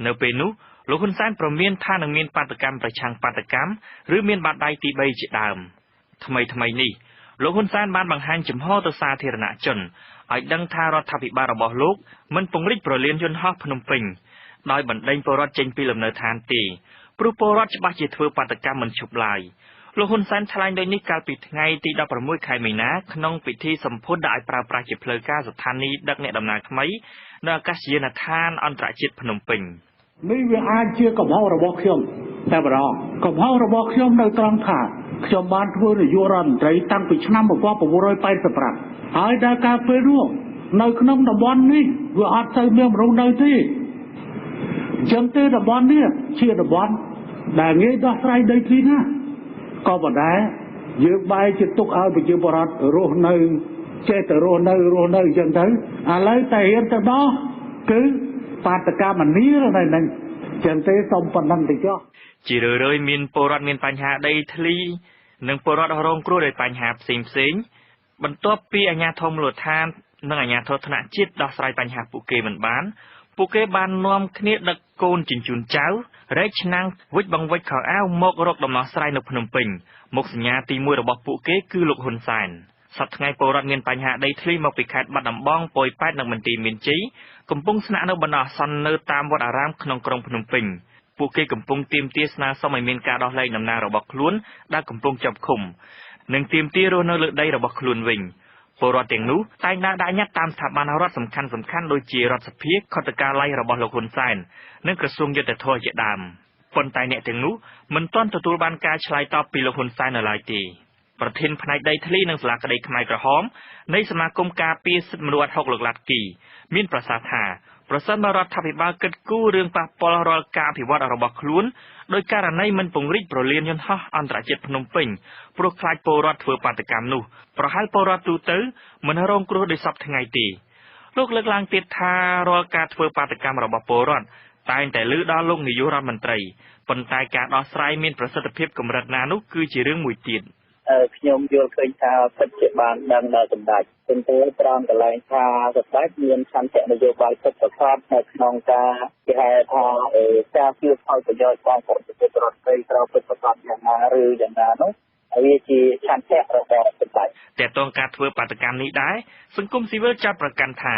[SPEAKER 10] នៅពេលនោះលោកហ៊ុនសែនប្រមានថានឹងមានបាតកម្មប្រឆាំងបាតកម្មឬមានបាតដៃទី3ជាដើមថ្មីនេះ លោកហ៊ុនសែនបានបង្ហាញចំហទៅសាធារណជនឲ្យដឹងថារដ្ឋាភិបាលរបស់លោកមិនពង្រីកប្រលានយន្តហោះភ្នំពេញដោយបណ្ដេញពលរដ្ឋចេញពីលំនៅឋានទេព្រោះពលរដ្ឋច្បាស់ជាធ្វើបាតកម្មមិនឈប់ឡើយលោកហ៊ុនសែនថ្លែងដូចនេះកាលពីថ្ងៃទី16ខែមីនាក្នុងពិធីសម្ពោធដាក់ឲ្យប្រើប្រាស់ជាផ្លូវការស្ថានីយ៍ដឹកអ្នកដំណើរថ្មីនៅអាកាសយានដ្ឋានអន្តរជាតិភ្នំពេញ
[SPEAKER 6] នេះវាអាចជាកំហុសរបស់ខ្ញុំតែម្ដងកំហុសរបស់ខ្ញុំនៅត្រង់ថាខ្ញុំបានធ្វើនាយករដ្ឋមន្ត្រីតាំងពីឆ្នាំ1985ហើយដល់កាលពេលនោះនៅក្នុងតំបន់នេះវាអត់ទៅមានមនុស្សនៅទេចឹងទេតំបន់នេះជាតំបន់ដែលងាយដោះស្រាយដីធ្លីណាក៏ប៉ុន្តែយើងបែរជាទុកឲ្យប្រជាពលរដ្ឋរស់នៅចេះតែរស់នៅអញ្ចឹងទៅឥឡូវតែរៀនទៅដោះគឺបាតកម្មនីនៅនឹងចឹងទេសូមប៉ុណ្ណឹងទៅចុះ
[SPEAKER 10] ជារឿយៗមានពលរដ្ឋមានបញ្ហាដីធ្លីនិងពលរដ្ឋរងគ្រោះដោយបញ្ហាផ្សេងបន្ទាប់ពីអាជ្ញាធរមូលដ្ឋាននិងអាជ្ញាធរថ្នាក់ជាតិដោះស្រាយបញ្ហាពួកគេមិនបានពួកគេបាននាំគ្នាដឹកកូនជញ្ជូនចៅរែកឆ្នាំងវិចបង្វិចខោអាវមករកដំណោះស្រាយនៅភ្នំពេញមុខសញ្ញាទី1របស់ពួកគេគឺលោកហ៊ុនសែនសប្តាហ៍ថ្ងៃពលរដ្ឋមានបញ្ហាដីធ្លីមកពីខេត្តបាត់ដំបងប៉ោយប៉ែតនិងមន្ទីរមានជ័យកំពុងស្នាក់នៅបណ្ដោះអាសន្ននៅតាមវត្តអារាមក្នុងក្រុងភ្នំពេញពួកគេកំពុងទាមទារស្នើសុំឲ្យមានការដោះលែងតំណែងរបស់ខ្លួនដែលកំពុងជាប់ឃុំនិងទាមទាររស់នៅលើដីរបស់ខ្លួនវិញពលរដ្ឋទាំងនោះតែងដាក់ញត្តិតាមស្ថាប័នរដ្ឋសំខាន់ដូចជារដ្ឋសភាខុទ្ទកាល័យរបស់លោកហ៊ុនសែននិងក្រសួងយុទ្ធភ័ពជាដើមប៉ុន្តែអ្នកទាំងនោះមិនទាន់ទទួលបានការឆ្លើយតបពីលោកហ៊ុនសែននៅឡើយទេប្រធានផ្នែកដីធ្លីនិងសាលាក្តីខ្មែរក្រហមនៃសមាគមការពារសិទ្ធិមនុស្សអាត់ហុកលោកឡាត់គីមានប្រសាសន៍ថាប្រសិនបើរដ្ឋាភិបាលគិតគូររឿងប៉ះពាល់រាល់ការអភិវឌ្ឍរបស់ខ្លួនដោយករណីមិនពង្រីកប្រលានយន្តហោះអន្តរជាតិភ្នំពេញព្រោះខ្លាចពលរដ្ឋធ្វើបាតកម្មនោះប្រហែលពលរដ្ឋទូទៅមិនរងគ្រោះដោយសពថ្ងៃទេលោកលើកឡើងទៀតថារាល់ការធ្វើបាតកម្មរបស់ពលរដ្ឋតែងតែលើដល់លោកនាយករដ្ឋមន្ត្រីប៉ុន្តែការដោះស្រាយមានប្រសិទ្ធភាពកម្រិតណានោះគឺជារឿងមួយទៀត
[SPEAKER 7] ខ្ញុំយល់ឃើញថាពិតជាបានដឹងដល់សម្ដេចប៉ុន្តែត្រង់កន្លែងថាសម្ដេចមានឆន្ទៈនយោបាយពិតប្រាកដនៅក្នុងការគេហៅថាការជឿផលប្រយោជន៍ของប្រជាពលរដ្ឋត្រូវពិតប្រាកដយ៉ាងណាឬយ៉ាងណានោះវាជាឆន្ទៈរបស់សម្ដេច
[SPEAKER 10] តែតើការធ្វើបាតកម្មនេះដែរសង្គមស៊ីវិលចាត់ប្រកាន់ថា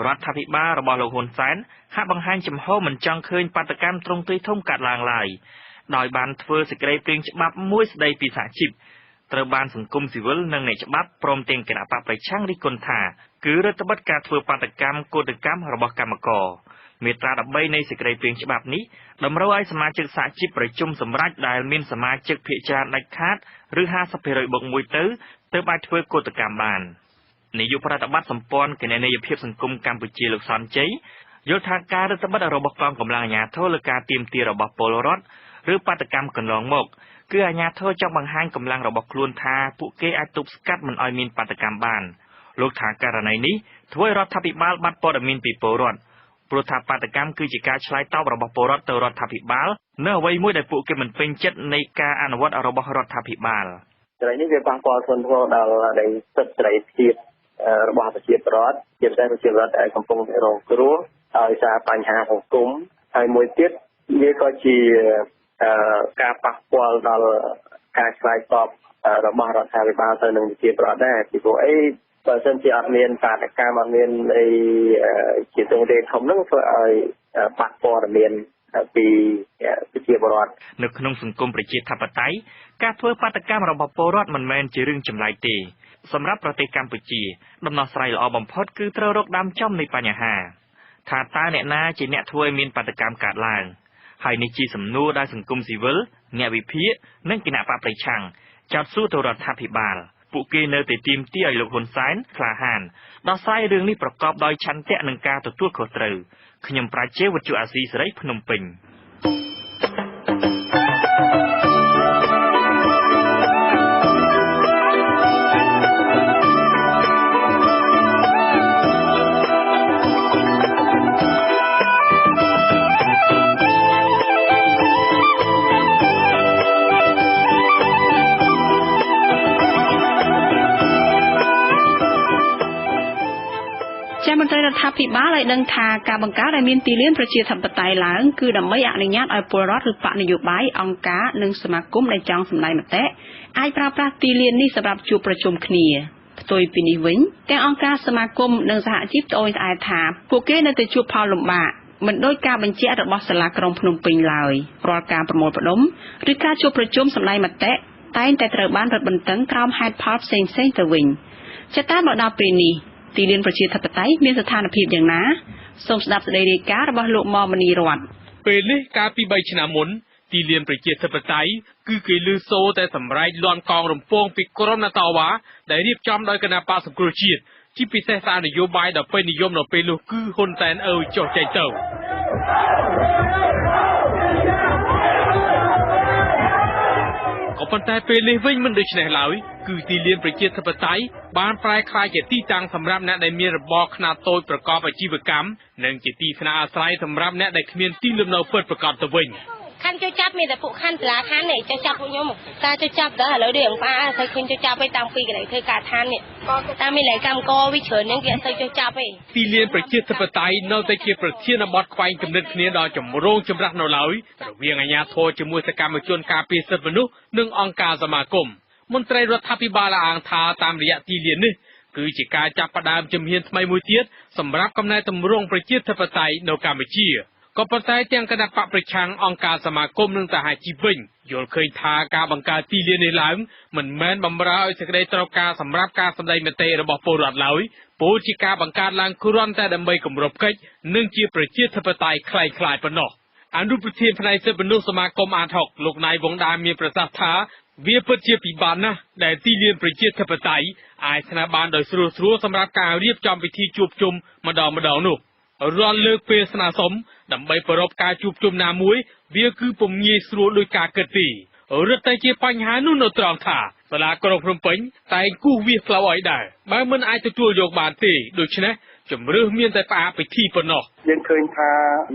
[SPEAKER 10] រដ្ឋាភិបាលរបស់លោកហ៊ុនសែនហាក់បង្ហាញចំហមិនចង់ឃើញបាតកម្មទ្រង់ទ្រាយធំកាត់ឡើងឡើយដោយបានធ្វើសេចក្តីព្រាងច្បាប់មួយស្តីពីសហជីពត្រូវបានសង្គមស៊ីវិលនិងអ្នកច្បាប់ព្រមទាំងគណៈបកប្រឆាំងរិះគន់ថាគឺរដ្ឋបិទការធ្វើបាតកម្មកោតកម្មរបស់កម្មករមាត្រា13នៃសេចក្តីព្រាងច្បាប់នេះតម្រូវឲ្យសមាជិកសហជីពប្រជុំសម្រេចដែលមានសមាជិកភាគច្រើនដាច់ខាតឬ 50%+1 ទៅអាចធ្វើកោតកម្មបាននាយកប្រតិបត្តិសម្ព័ន្ធគណនេយ្យភាពសង្គមកម្ពុជាលោកសនជ័យយល់ថាការរដ្ឋបិទរបស់កងកម្លាំងអាជ្ញាធរលើការទាមទាររបស់ពលរដ្ឋឬបាតកម្មកន្លងមកគឺអាជ្ញាធរចង់បង្ហាញកម្លាំងរបស់ខ្លួនថាពួកគេអាចទប់ស្កាត់មិនឲ្យមានបាតកម្មបានលោកថាករណីនេះធ្វើឲ្យរដ្ឋាភិបាលបាត់ព័ត៌មានពីពលរដ្ឋព្រោះថាបាតកម្មគឺជាការឆ្លើយតបរបស់ពលរដ្ឋទៅរដ្ឋាភិបាលនៅអ្វីមួយដែលពួកគេមិនពេញចិត្តនៃការអនុវត្តរបស់រដ្ឋាភិបាល
[SPEAKER 7] ចំណុចនេះវាប៉ះពាល់ធ្ងន់ធ្ងរដល់សិទ្ធិសេរីភាពរបស់ប្រជាពលរដ្ឋជាពិសេសប្រជាពលរដ្ឋដែលកំពុងរងគ្រោះដោយសារបញ្ហាសង្គមហើយមួយទៀតវាក៏ជាការប៉ះពាល់ដល់ការឆ្លើយតបរបស់រដ្ឋាភិបាលទៅនឹងប្រជាពលរដ្ឋដែរពីព្រោះបើសិនជាអត់មានបាតកម្មអត់មានជាទងទេធំនឹងធ្វើឲ្យប៉ះព័ត៌មានពីប្រជាពលរដ្ឋ
[SPEAKER 10] នៅក្នុងសង្គមប្រជាធិបតេយ្យការធ្វើបាតកម្មរបស់ពលរដ្ឋមិនមែនជារឿងចម្លែកទេសម្រាប់ប្រទេសកម្ពុជាដំណោះស្រាយល្អបំផុតគឺត្រូវរកដើមចំនៃបញ្ហាថាតើអ្នកណាជាអ្នកធ្វើឲ្យមានបាតកម្មកើតឡើងហើយនេះជាសំណួរដែលសង្គមស៊ីវិលអ្នកវិភាគនិងគណៈបកប្រឆាំងចោទសួរទៅរដ្ឋាភិបាលពួកគេនៅតែទាមទារឲ្យលោកហ៊ុនសែនក្លាហានដោះស្រាយរឿងនេះប្រកបដោយឆន្ទៈនិងការទទួលខុសត្រូវខ្ញុំប្រាជ្ញាវិទ្យុអាស៊ីសេរីភ្នំពេញ
[SPEAKER 4] មន្ត្រីរដ្ឋាភិបាលឲ្យដឹងថាការបង្កើតឲ្យមានទីលានប្រជាធិបតេយ្យឡើងគឺដើម្បីអនុញ្ញាតឲ្យពលរដ្ឋឬបកនយោបាយអង្គការនិងសមាគមដែលចង់សម្ដែងមតិ អាចប្រើប្រាស់ទីលាននេះសម្រាប់ជួបប្រជុំគ្នាផ្ទុយពីនេះវិញទាំងអង្គការសមាគមនិងសហជីពត្អូញត្អែថាពួកគេនៅតែជួបផលលំបាកមិនដោយការបញ្ជាក់របស់សាលាក្រុងភ្នំពេញឡើយរាល់ការប្រមូលផ្ដុំឬការជួបប្រជុំសម្ដែងមតិតែងតែត្រូវបានរឹតបន្តឹងក្រោមហេតុផលផ្សេងៗទៅវិញចាតែមកដល់ពេលនេះទីលានប្រជាធិបតេយ្យមានស្ថានភាពយ៉ាងណាសូមស្ដាប់សេចក្តីរាយការណ៍របស់លោកម៉មនីរតន៍
[SPEAKER 11] ពេលនេះកាលពី3ឆ្នាំមុនទីលានប្រជាធិបតេយ្យគឺគេលើសូតែសម្រែកលាន់កងរំពងពីក្រុមនាតាវ៉ាដែលរៀបចំដោយគណៈបក្សសង្គ្រោះជាតិជាពិសេសសារនយោបាយដ៏ពេញនិយមនៅពេលនោះគឺហ៊ុនសែនអើយចុះចេញទៅក៏ប៉ុន្តែពេលនេះវិញមិនដូច្នេះឡើយគឺទីលានប្រជាធិបតេយ្យបានប្រែក្លាយជាទីតាំងសម្រាប់អ្នកដែលមានរបរខ្នាតតូចប្រកបអាជីវកម្មនិងជាទីស្នាក់អាស្រ័យសម្រាប់អ្នកដែលគ្មានទីលំនៅពិតប្រាកដទៅវិញ
[SPEAKER 12] ខាន់ចូលចាប់មានតែពួកខាន់សាលាខាន់នេះចូលចាប់ពួកខ្ញុំតាចូលចាប់ទៅឥឡូវនេះអង្គការអត់ស្អីឃើញចូលចាប់ឯតាំងពីកន្លែងធ្វើការឋាននេះតាមមានលក្ខកម្មករវិជ្ច្រើនហ្នឹងគេអត់ស្អីចូលចាប់ឯ
[SPEAKER 11] ទីលានប្រជាធិបតេយ្យនៅតែជាប្រធានបទខ្វែងគំនិតគ្នាដល់ចម្រូងចម្រាសនៅឡើយរវាងអាជ្ញាធរជាមួយសកម្មជនការពារសិទ្ធិមនុស្សនិងអង្គការសមាគមមន្ត្រីរដ្ឋាភិបាលអាងថាតាមរយៈទីលាននេះគឺជាការចាប់ផ្ដើមជំហានថ្មីមួយទៀតសម្រាប់កំណែទម្រង់ប្រជាធិបតេយ្យនៅកម្ពុជាក៏ប៉ុន្តែទាំងគណៈបកប្រឆាំងអង្គការសមាគមនិងសហជីពវិញយល់ឃើញថាការបង្កើតទីលាននេះឡើងមិនមែនបម្រើឲ្យសេចក្តីត្រូវការសម្រាប់ការសម្ដែងមតិរបស់ពលរដ្ឋឡើយពោលជាការបង្កើតឡើងគ្រាន់តែដើម្បីគម្រប់កិច្ចនិងជាប្រជាធិបតេយ្យคล้ายៗប៉ុណ្ណោះអនុប្រធានផ្នែកសិទ្ធិមនុស្សសមាគមអាត6លោកណៃវងដាមានប្រសាសន៍ថាវាពិតជាពិបាកណាស់ដែលទីលានប្រជាធិបតេយ្យអាចស្នើបានដោយស្រួលសម្រាប់ការរៀបចំពិធីជួបជុំម្ដងនោះរាល់លើកពេលស្នើសុំដើម្បីប្រពការជួបជុំណាមួយវាគឺពុំងាយស្រួលដោយការគិតទេរឹតតែជាបញ្ហានោះនៅត្រង់ថាសាលាក្រុងភ្នំពេញតែងគូសវាសផ្លូវឲ្យដែរបើមិនអាចទទួលយកបានទេដូច្នេះជំរឿសមានតែផ្អាកពិធីប៉ុណ្ណោះ
[SPEAKER 6] យើងឃើញថា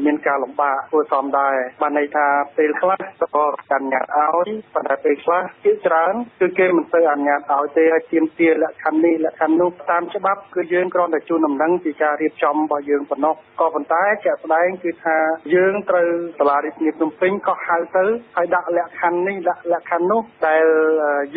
[SPEAKER 6] មានការលំបាកធ្វើសំដែរបានន័យថាពេលខ្លះក៏អនុញ្ញាតឲ្យប៉ុន្តែពេលខ្លះជាច្រើនគឺគេមិនទៅអនុញ្ញាតឲ្យទេឲ្យទាមទារលក្ខខណ្ឌនេះលក្ខខណ្ឌនោះតាមច្បាប់គឺយើងគ្រាន់តែជូនដំណឹងពីការរៀបចំរបស់យើងប៉ុណ្ណោះក៏ប៉ុន្តែជាក់ស្ដែងគឺថាយើងត្រូវសាលារដ្ឋាភិបាលភ្នំពេញក៏ហៅទៅឲ្យដាក់លក្ខខណ្ឌនេះដាក់លក្ខខណ្ឌនោះដែល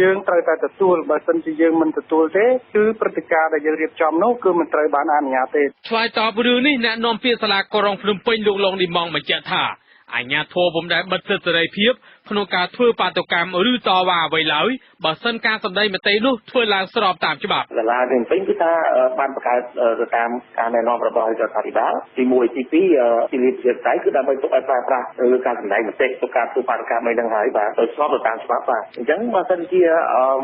[SPEAKER 6] យើងត្រូវតែទទួលបើមិនជាយើងមិនទទួលទេគឺព្រឹត្តិការណ៍ដែលយើងរៀបចំនោះគឺមិនត្រូវបានអនុញ្ញាតទេ
[SPEAKER 11] ឆ្លើយតបរឿងនេះអ្នកនាំពាក្យសាលាក្រុងភ្នំពេញលោកឡុងឌីម៉ងបញ្ជាក់ថាអាជ្ញាធរពុំដែលបិទសិទ្ធិសេរីភាពក្នុងការធ្វើបាតុកម្មឬតវ៉ាអ្វីឡើយបើសិនការសម្ដែងមតិនោះធ្វើឡើងស្របតាមច្បាប់
[SPEAKER 9] សាលាភ្នំពេញគឺថាបានបង្កើតទៅតាមការណែនាំរបស់រដ្ឋាភិបាលទី1ទី2ទីលានប្រជាធិបតេយ្យគឺដើម្បីទុកឲ្យប្រើប្រាស់ការសម្ដែងមតិទុកការធ្វើបាតុកម្មអីហ្នឹងហើយបាទទៅស្របទៅតាមច្បាប់បាទអញ្ចឹងបើសិនជា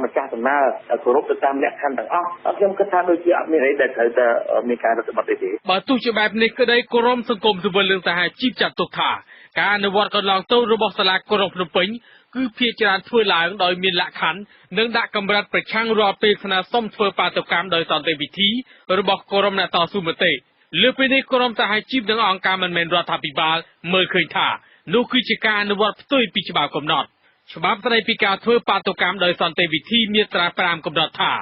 [SPEAKER 9] ម្ចាស់ដំណើរគោរពទៅតាមលក្ខខណ្ឌទាំងអស់ខ្ញុំគិតថាដូចជាអត់មានអីដែលត្រូវតែមានការរដ្ឋបတ်ទេ
[SPEAKER 11] បើទោះជាបែបនេះក្តីក្រមសង្គមស៊ីវិលនិងសហជីពចាត់ទុកថាការអនុវត្តកន្លងទៅរបស់សាលាក្រុងភ្នំពេញគឺភាគច្រើនធ្វើឡើងដោយមានលក្ខខណ្ឌនិងដាក់កម្រិតប្រឆាំងរាល់ពេលស្នើសុំធ្វើបាតុកម្មដោយសន្តិវិធីរបស់ក្រុមអ្នកតស៊ូមតិលើពីនេះក្រុមសហជីពនិងអង្គការមិនមែនរដ្ឋាភិបាលមើលឃើញថានោះគឺជាការអនុវត្តផ្ទុយពីច្បាប់កំណត់ច្បាប់ស្តីពីការធ្វើបាតុកម្មដោយសន្តិវិធីមាត្រា5កំណត់ថា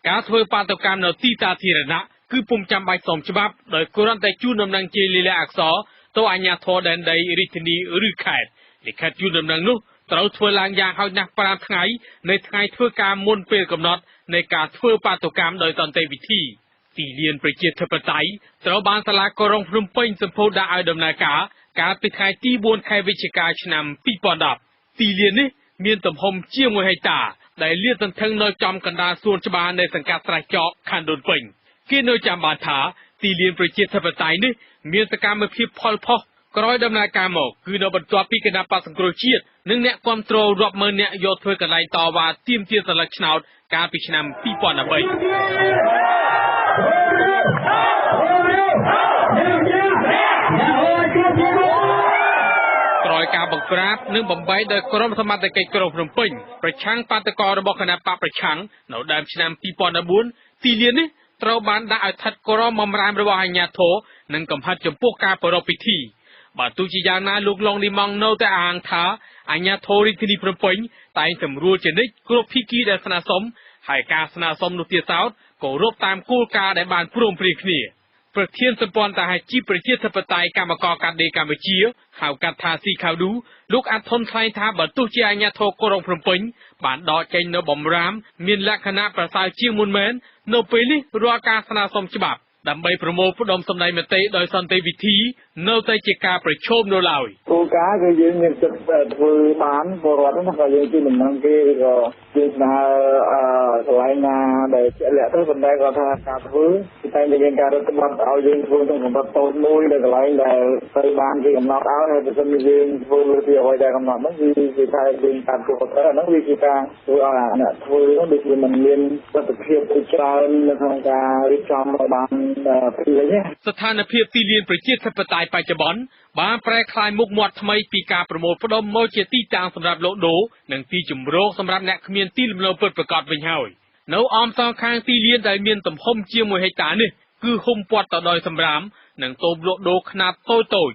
[SPEAKER 11] ការធ្វើបាតុកម្មនៅទីសាធារណៈគឺពុំចាំបាច់សុំច្បាប់ដោយគ្រាន់តែជូនដំណឹងជាលិលាអក្សរទៅអាជ្ញាធរដែនដីរាជធានីឬខេត្តលិខិតជូនដំណឹងនោះត្រូវធ្វើឡើងយ៉ាងហោចណាស់5ថ្ងៃនៃថ្ងៃធ្វើការមុនពេលកំណត់នៃការធ្វើបាតុកម្មដោយសន្តិវិធីទីលានប្រជាធិបតេយ្យត្រូវបានសាលាក្រុងភ្នំពេញសម្ពោធដាក់ឲ្យដំណើរការកាលពីថ្ងៃទី4ខែវិច្ឆិកាឆ្នាំ2010ទីលាននេះមានទំហំជាង1ហិកតាដែលលាតសន្ធឹងនៅចំកណ្ដាលសួនច្បារនៃសង្កាត់ស្រះចកខណ្ឌដូនពេញគេនៅចាំបានថាទីលានប្រជាធិបតេយ្យនេះមានសកម្មភាពផលផុសក្រោយដំណើរការមកគឺនៅបន្ទាប់ពីគណៈបក្សសង្គ្រោះជាតិនិងអ្នកគាំទ្ររាប់ម៉ឺននាក់យកធ្វើកន្លែងតវ៉ាទាមទារសិលឹកឆ្នោតកាលពីឆ្នាំ2013ក្រោយការបង្ក្រាបនិងបំបែកដោយក្រុមសមត្ថកិច្ចក្រុងភ្នំពេញប្រឆាំងបាតុកររបស់គណៈបកប្រឆាំងនៅដើមឆ្នាំ2014ទីលាននេះត្រូវបានដាក់ឲ្យស្ថិតក្រោមបម្រាមរបស់អាជ្ញាធរនិងកំហិតចំពោះការប្រារព្ធពិធីបើទោះជាយ៉ាងណាលោកឡុងឌីម៉ងនៅតែអាងថាអាជ្ញាធររាជធានីភ្នំពេញតែងសម្រួលជានិច្ចគ្រប់ភាគីដែលស្នើសុំហើយការស្នើសុំនោះទៀតសោតក៏រົບតាមគោលការណ៍ដែលបានព្រមព្រៀងគ្នា ប្រធានសម្ព័ន្ធសហជីពប្រជាធិបតេយ្យកម្មករកាត់ដេរកម្ពុជាហៅកាត់ថាស៊ីខាវឌូលោកអាត់ថុនថ្លែងថាបើទោះជាអាជ្ញាធរក្រុងភ្នំពេញបានដកចេញនៅបំរាមមានលក្ខណៈប្រសើរជាងមុនមែននៅពេលនេះរាល់ការស្នើសុំច្បាប់ដើម្បីប្រមូលផ្ដុំសម្ដែងមតិដោយសន្តិវិធីនៅតែជាការប្រឈមនៅឡើយ
[SPEAKER 6] គោលការណ៍គឺយើងមានចិត្តធ្វើបានពលរដ្ឋហ្នឹងក៏យើងជឿដំណឹងគេឬក៏យើងស្នើកន្លែងណាដែលជាក់លាក់ទៅប៉ុន្តែគាត់ថាការធ្វើគឺតែមានការរឹតបន្តឹងឲ្យយើងធ្វើក្នុងកម្រិតតូចមួយនៅកន្លែងដែលទៅបានគេកំណត់ឲ្យហើយបើមិនយើងធ្វើលើពីអ្វីដែលកំណត់ហ្នឹងគឺថាយើងតាមគោលការណ៍ហ្នឹងវាជាការធ្វើឲ្យអ្នកធ្វើនោះដូចជាមិនមានប្រសិទ្ធភាពច្រើននៅក្នុងការរៀបចំឲ្យបាន
[SPEAKER 11] ស្ថានភាពទីលានប្រជាធិបតេយ្យបច្ចុប្បន្នបានប្រែក្លាយមុខមាត់ថ្មីពីការប្រមូលផ្ដុំមកជាទីតាំងសម្រាប់លក់ដូរនិងទីជម្រកសម្រាប់អ្នកគ្មានទីលំនៅពិតប្រាកដវិញហើយនៅអមសងខាងទីលានដែលមានទំហំជាង1ហិកតានេះគឺហ៊ុំព័ទ្ធទៅដោយសម្រាមនិងតូបលក់ដូរខ្នាតតូច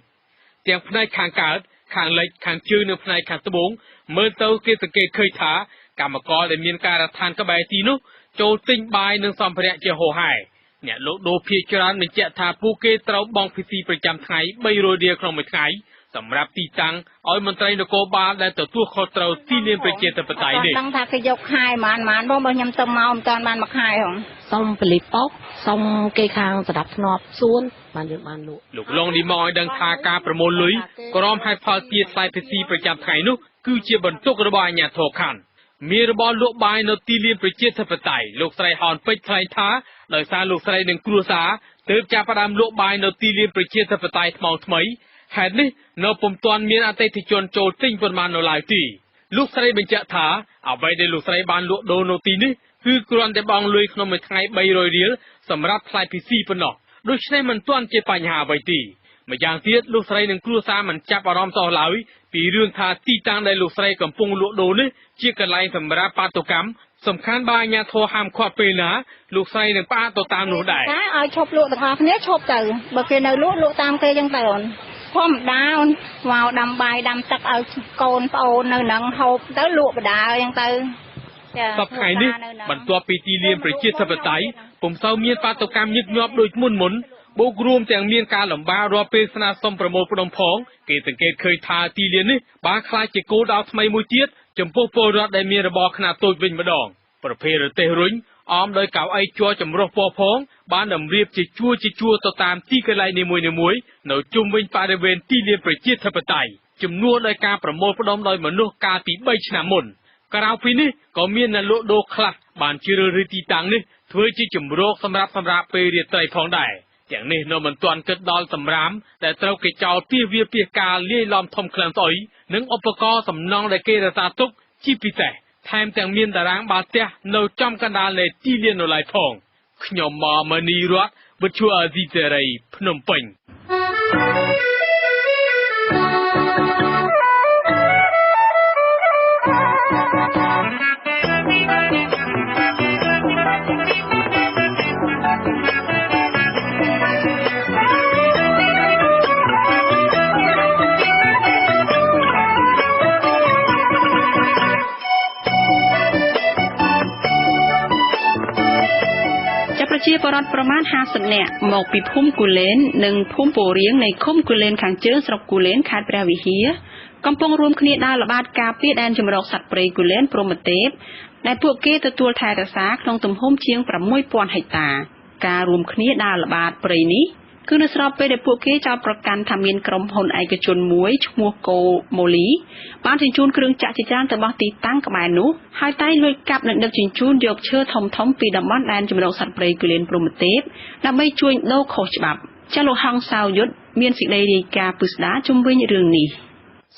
[SPEAKER 11] ទាំងផ្នែកខាងកើតខាងលិចខាងជើងនិងផ្នែកខាងត្បូងមើលទៅគេសង្កេតឃើញថាកម្មករដែលមានការដ្ឋានក្បែរទីនោះចូលទិញបាយនិងសម្ភារៈជាហូរហែអ្នកលក់ដូរភាគច្រើនបញ្ជាក់ថាពួកគេត្រូវបង់ភាគីប្រចាំថ្ងៃ300រៀលក្នុងមួយថ្ងៃសម្រាប់ទីតាំងឲ្យមន្ត្រីនគរបាលដែលទទួលខុសត្រូវទីលានប្រជាធិបតេយ្យនេះ
[SPEAKER 13] ដឹងថាគេយកខែប៉ុន្មានបងបើខ្ញុំទៅមកមិនតាន់បានមួយខែហងសុំពលីប៉ុកសុំគេខាងស្ដាប់ធ្នាប់សួនបានយើងបានលក់
[SPEAKER 11] លោកឡុងនេះមកឲ្យដឹងថាការប្រមូលលុយក្រុមហេតុផលទារថ្លៃភាគីប្រចាំថ្ងៃនោះគឺជាបន្ទុករបស់អាជ្ញាធរខណ្ឌមានរបរលក់បាយនៅទីលានប្រជាធិបតេយ្យលោកស្រីហនពេជ្រថ្លែងថាដោយសារលោកស្រីនិងគ្រួសារទើបចាប់ផ្ដើមលក់បាយនៅទីលានប្រជាធិបតេយ្យថ្មីហេតុនេះនៅពុំទាន់មានអតិថិជនចូលទិញប៉ុន្មាននៅឡើយទេលោកស្រីបញ្ជាក់ថាអ្វីដែលលោកស្រីបានលក់ដូរនៅទីនេះគឺគ្រាន់តែបង់លុយក្នុងមួយថ្ងៃ300រៀលសម្រាប់ថ្លៃ PC ប៉ុណ្ណោះដូច្នេះមិនទាន់ជាបញ្ហាអ្វីទេម្យ៉ាងទៀតលោកស្រីនិងគ្រួសារមិនចាប់អារម្មណ៍សោះឡើយពីរឿងថាទីតាំងដែលលោកស្រីកំពុងលក់ដូរនេះជាកន្លែងសម្រាប់បាតុកម្មសំខាន់បើអាជ្ញាធរហាមឃាត់ពេលណាលោកស្រីនឹងផ្អាកទៅតាមនោះដែរ
[SPEAKER 13] តែឲ្យឈប់លក់ទាំងអស់គ្នាឈប់ទៅបើគេនៅលក់តាមគេចឹងទៅអូនធម្មតាអូនមកដាំបាយដាំទឹកឲ្យកូនប្អូននៅនឹងហូបទៅលក់បដាចឹងទៅ
[SPEAKER 11] សប្តាហ៍នេះបន្ទាប់ពីទីលានប្រជាធិបតេយ្យពុំសូវមានបាតុកម្មញឹកញាប់ដូចមុនបូករួមទាំងមានការលំបាករាល់ពេលស្នើសុំប្រមូលផ្ដុំផងគេសង្កេតឃើញថាទីលាននេះបានក្លាយជាគោលដៅថ្មីមួយទៀតចំពោះពលរដ្ឋដែលមានរបរខ្នាតតូចវិញម្ដងប្រភេទរទេះរុញអមដោយកៅអីជ័រចម្រុះពណ៌ផងបានតម្រៀបជាជួរទៅតាមទីកន្លែងនីមួយៗនៅជុំវិញបរិវេណទីលានប្រជាធិបតេយ្យជំនួសដោយការប្រមូលផ្ដុំដោយមនុស្សកាលពី3ឆ្នាំមុនក្រៅពីនេះក៏មានអ្នកលក់ដូរខ្លះបានជ្រើសរើសទីតាំងនេះធ្វើជាជម្រកសម្រាប់ពេលរាត្រីផងដែរទាំងនេះនៅមិនទាន់គិតដល់សម្រាមដែលត្រូវគេចោលពាសវាលពាសកាលលាយឡំធំក្លឹងស្អុយនិងឧបករណ៍សំណង់ដែលគេរក្សាទុកជាពិសេសថែមទាំងមានតារាងបាល់ទះនៅចំកណ្ដាលនៃទីលាននៅឡើយផងខ្ញុំមកមនីរតវិទ្យុអាស៊ីសេរីភ្នំពេញ
[SPEAKER 4] ប្រជាពលរដ្ឋប្រមាណ50នាក់មកពីភូមិគូលែននិងភូមិពោរៀងនៃឃុំគូលែនខាងជើងស្រុកគូលែនខេត្តព្រះវិហារកំពុងរួមគ្នាដើរល្បាតការពារដែនជម្រកសត្វព្រៃគូលែនព្រហ្មទេពដែលពួកគេទទួលថែរក្សាក្នុងទំហំជាង 6000 ហិកតាការរួមគ្នាដើរល្បាតព្រៃនេះគឺនៅស្របពេលដែលពួកគេចោទប្រកាន់ថាមានក្រុមហ៊ុនឯកជនមួយឈ្មោះកូម៉ូលីបានជញ្ជូនគ្រឿងចាក់ជាច្រើនទៅបោះទីតាំងក្បែរនោះហើយតែលួចកាប់និងដឹកជញ្ជូនយកឈើធំៗពីតំបន់ដែនជម្រកសត្វព្រៃគូលែនព្រហ្មទេពដើម្បីជួញដូរខុសច្បាប់ចាលោកហងសាវយុទ្ធមានសេចក្តីរាយការណ៍ពិស្ដារជុំវិញរឿងនេះ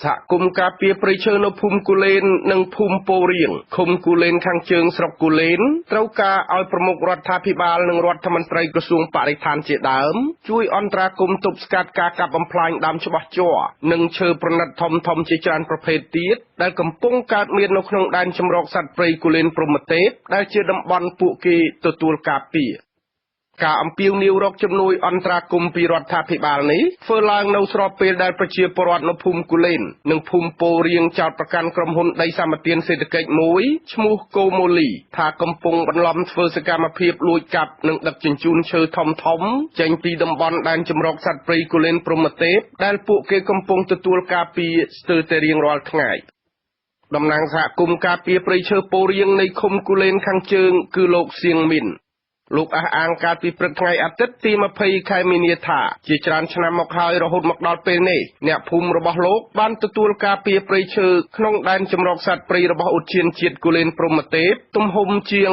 [SPEAKER 14] សហគមន៍ការពារព្រៃឈើនៅភូមិគូលែននិងភូមិពោរៀងឃុំគូលែនខាងជើងស្រុកគូលែនត្រូវការឲ្យប្រមុខរដ្ឋាភិបាលនិងរដ្ឋមន្ត្រីក្រសួងបរិស្ថានជាដើមជួយអន្តរាគមន៍ទប់ស្កាត់ការកាប់បំផ្លាញដើមច្បាស់ជ័រនិងឈើប្រណិតធំៗជាច្រើនប្រភេទទៀតដែលកំពុងកើតមាននៅក្នុងដែនជម្រកសត្វព្រៃគូលែនព្រហ្មទេពដែលជាតំបន់ពួកគេទទួលការពារ ការអំពាវនាវរកជំនួយអន្តរាគមន៍ពីរដ្ឋាភិបាលនេះធ្វើឡើងនៅស្របពេលដែលប្រជាពលរដ្ឋនៅភូមិគូលែននិងភូមិពោរៀងចោទប្រកាន់ក្រុមហ៊ុនដីសម្បត្តិសេដ្ឋកិច្ចមួយឈ្មោះកូម៉ូលីថាកំពុងបន្លំធ្វើសកម្មភាពលួចកាប់និងដឹកជញ្ជូនឈើធំៗចេញពីតំបន់ដែនជម្រកសត្វព្រៃគូលែនព្រហ្មទេពដែលពួកគេកំពុងទទួលការពារស្ទើរតែរៀងរាល់ថ្ងៃតំណាងសហគមន៍ការពារព្រៃឈើពោរៀងនៃឃុំគូលែនខាងជើងគឺលោកសៀងមីនលោកអះអាងកាលពីព្រឹកថ្ងៃអាទិត្យទី20ខែមីនាថាជាច្រើនឆ្នាំមកហើយរហូតមកដល់ពេលនេះអ្នកភូមិរបស់លោកបានទទួលការពារព្រៃឈើក្នុងដែនជម្រកសត្វព្រៃរបស់ឧទ្យានជាតិគូលែនព្រហ្មទេពទំហំជាង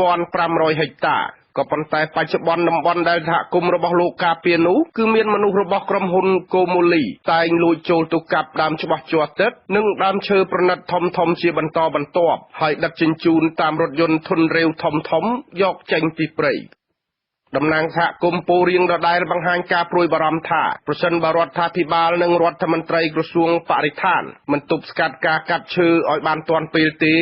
[SPEAKER 14] 6,500 ហិកតាក៏ប៉ុន្តែបច្ចុប្បន្នតំបន់ដែលសហគមន៍របស់លោកការពារនោះគឺមានមនុស្សរបស់ក្រុមហ៊ុនកូម៉ូលីតែងលួចចូលទៅកាប់ដើមច្បាស់ជាប់ទឹកនិងដើមឈើប្រណិតធំៗជាបន្តបន្ទាប់ហើយដឹកជញ្ជូនតាមរថយន្តធុនរាវធំៗយកចេញពីព្រៃតំណាងសហគមន៍ពោរៀងដដែលបង្ហាញការព្រួយបារម្ភថាប្រសិនបើរដ្ឋាភិបាលនិងរដ្ឋមន្ត្រីក្រសួងបរិស្ថានមិនទប់ស្កាត់ការកាប់ឈើឲ្យបានទាន់ពេលទេ